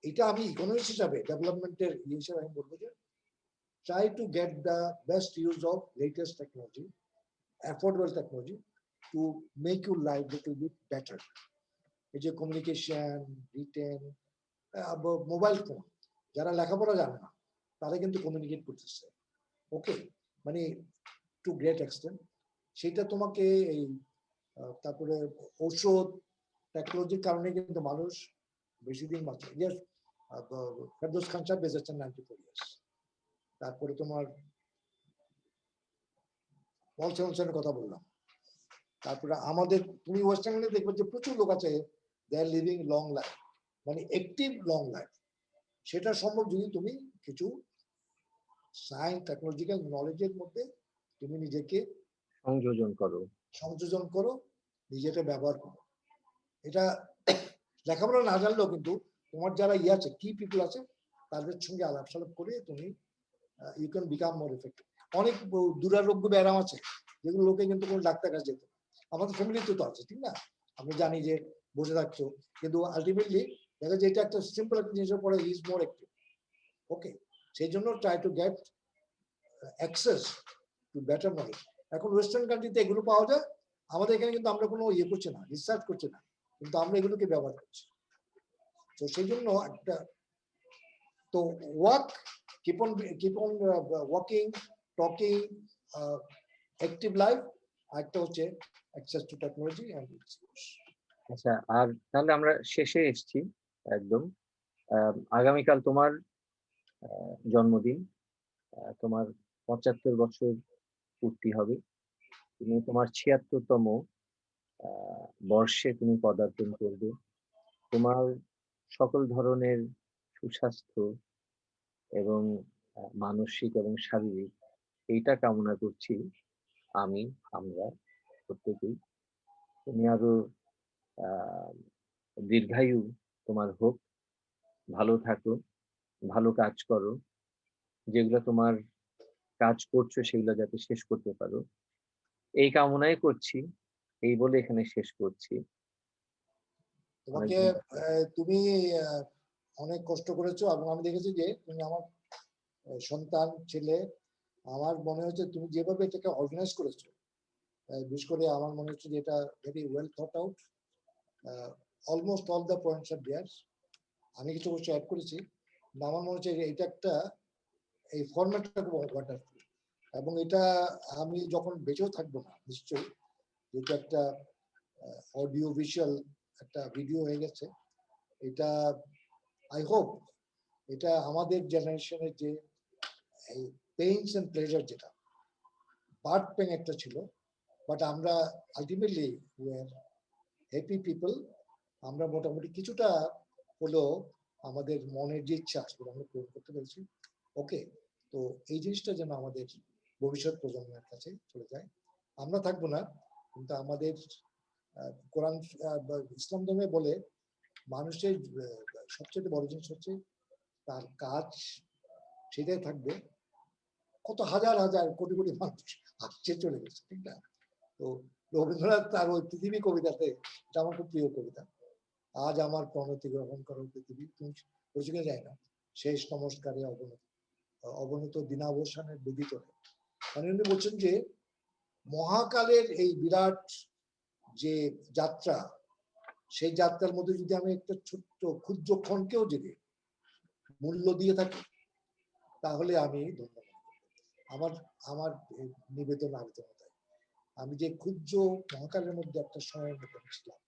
এটা আমি ইকোনমিক্স হিসাবে, ডেভেলপমেন্টের ইয়ে হিসাবে আমি বলবো যে try to get the best use of latest technology, affordable technology, to make your life little bit better. এই যে কমিউনিকেশন, রিটেন, মোবাইল ফোন, যারা লেখাপড়া জানে না তারা কিন্তু কমিউনিকেট করতেছে, ওকে, মানে টু গ্রেট এক্সটেন্ট। সেটা তোমাকে এই তারপরে ঔষধ টেকনোলজির কারণে কিন্তু মানুষ বেশি দিন বাঁচে। ইয়েস, ফেরদৌস খান সাহেব বেঁচেছেন 94 ইয়ার্স। তারপরে তোমার পল সেমসনের কথা বললাম। তারপরে আমাদের তুমি ওয়েস্টার্ন ইন্ডিয়াতে দেখবে যে প্রচুর লোক আছে দে আর লিভিং লং লাইফ, মানে অ্যাক্টিভ লং লাইফ। সেটা সম্ভব যদি তুমি কিছু সায়েন্স টেকনোলজিক্যাল নলেজের মধ্যে তুমি নিজেকে সংযোজন করো, নিজেটা ব্যবহার করো। এটা লেখাপড়া না জানলেও কিন্তু তোমার যারা আছে কি পিপল আছে তাদের সঙ্গে আলাপ সালাপ করে তুমি you can become more effective. অনেক দুরারোগ্য ব্যায়াম আছে যেগুলো লোকে কিন্তু কোনো ডাক্তার কাছে যেত। আমাদের ফ্যামিলিতে তো আছে, ঠিক না? আমি জানি যে বসে থাকছো, কিন্তু আলটিমেটলি দেখা যায় এটা একটা সিম্পল একটা জিনিসের পরে ইজ মোর অ্যাক্টিভ, ওকে। সেই জন্য try to get access to better knowledge. এখন ওয়েস্টার্ন কান্ট্রিতে এগুলো পাওয়া যায়, আমাদের এখানে কিন্তু আমরা কোনো ইয়ে করছি না, রিসার্চ করছি না, কিন্তু আমরা এগুলোকে ব্যবহার করছি। তো সেই জন্য একটা তো work, keep on walking, talking, active life, একটা হচ্ছে access to technology and its use. আচ্ছা, আর তাহলে আমরা শেষে এসেছি একদম। আগামীকাল তোমার জন্মদিন, তোমার 75 বছর পূর্তি হবে। তুমি তোমার 76তম বর্ষে তুমি পদার্পণ করবে। তোমার সকল ধরনের সুস্বাস্থ্য এবং মানসিক এবং শারীরিক, এইটা কামনা করছি আমরা প্রত্যেকেই। তুমি আরো দীর্ঘায়ু তোমার হোক, ভালো থাকো, ভালো কাজ করো, যেগুলো তোমার কাজ করছো সেগুলো যাতে শেষ করতে পারো, এই কামনাই করছি। এই বলে এখানে শেষ করছি। তোমাকে তুমি অনেক কষ্ট করেছো এবং আমি দেখেছি যে তুমি আমার সন্তান ছেলে, আমার মনে হচ্ছে তুমি যেভাবে এটাকে অর্গানাইজ করেছো, বিশেষ করে আমার মনে হচ্ছে যে এটা very well thought out, almost all the points are there. আমি কিছু অবশ্যই অ্যাড করেছি, আমার মনে হচ্ছে এটা একটা এই ফরম্যাটটা খুব ওয়ান্ডারফুল। এবং এটা আমি যখন বেঁচেও থাকবো না নিশ্চয়ই, যেটা একটা অডিও ভিজুয়াল একটা ভিডিও হয়ে গেছে, এটা আই হোপ এটা আমাদের জেনারেশনের যে এই পেইনস এন্ড প্লেজার, যেটা বার্থ পেন একটা ছিল, বাট আমরা ultimately we are happy people. আমরা মোটামুটি কিছুটা হলেও আমাদের মনের যে ইচ্ছা সেটা আমরা পূরণ করতে পেরেছি, ওকে। তো এই জিনিসটা যেন আমাদের ভবিষ্যৎ প্রজন্মের কাছে চলে যায়। আমরা থাকবো না, কিন্তু আমাদের কোরআন ইসলাম ধর্মে বলে মানুষের সবচেয়ে বড় জিনিস হচ্ছে তার কাজ, সেটাই থাকবে। কত হাজার হাজার কোটি কোটি মানুষ আসছে চলে গেছে, ঠিক না? তো রবীন্দ্রনাথ তার ওই পৃথিবী কবিতাতে, এটা আমার খুব প্রিয় কবিতা, আজ আমার প্রণতি গ্রহণ করো পৃথিবী, তুমি বুঝে যায় না শেষ নমস্কারে অবনত দিনাবসানের বিদিত। মানে উনি বলছেন যে মহাকালের এই বিরাট যে যাত্রা, সেই যাত্রার মধ্যে যদি আমি একটা ছোট্ট ক্ষুদ্র ক্ষণকেও যদি মূল্য দিয়ে থাকি, তাহলে আমি ধন্যবাদ। আমার আমার নিবেদন আবেদনতায় আমি যে ক্ষুদ্র মহাকালের মধ্যে একটা সময়ের মধ্যে ছিলাম,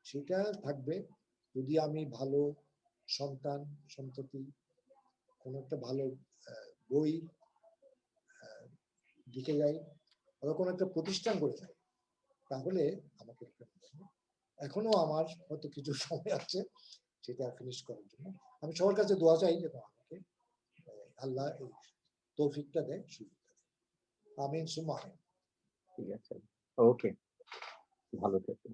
সেটা থাকবে যদি আমি ভালো সন্তান সন্ততি, কোনো একটা ভালো বই লিখে যাই, অথবা কোনো একটা প্রতিষ্ঠান করে যাই, তাহলে আমাকে এখনো আমার হয়তো কিছু সময় আছে সেটা ফিনিশ করার জন্য। আমি সবার কাছে দোয়া চাই যেন আমাকে আল্লাহ এই তৌফিকটা দেয়, সুযোগটা দেয়। আমিন সুম্মা আমিন। ঠিক আছে, ওকে, ভালো থেকো।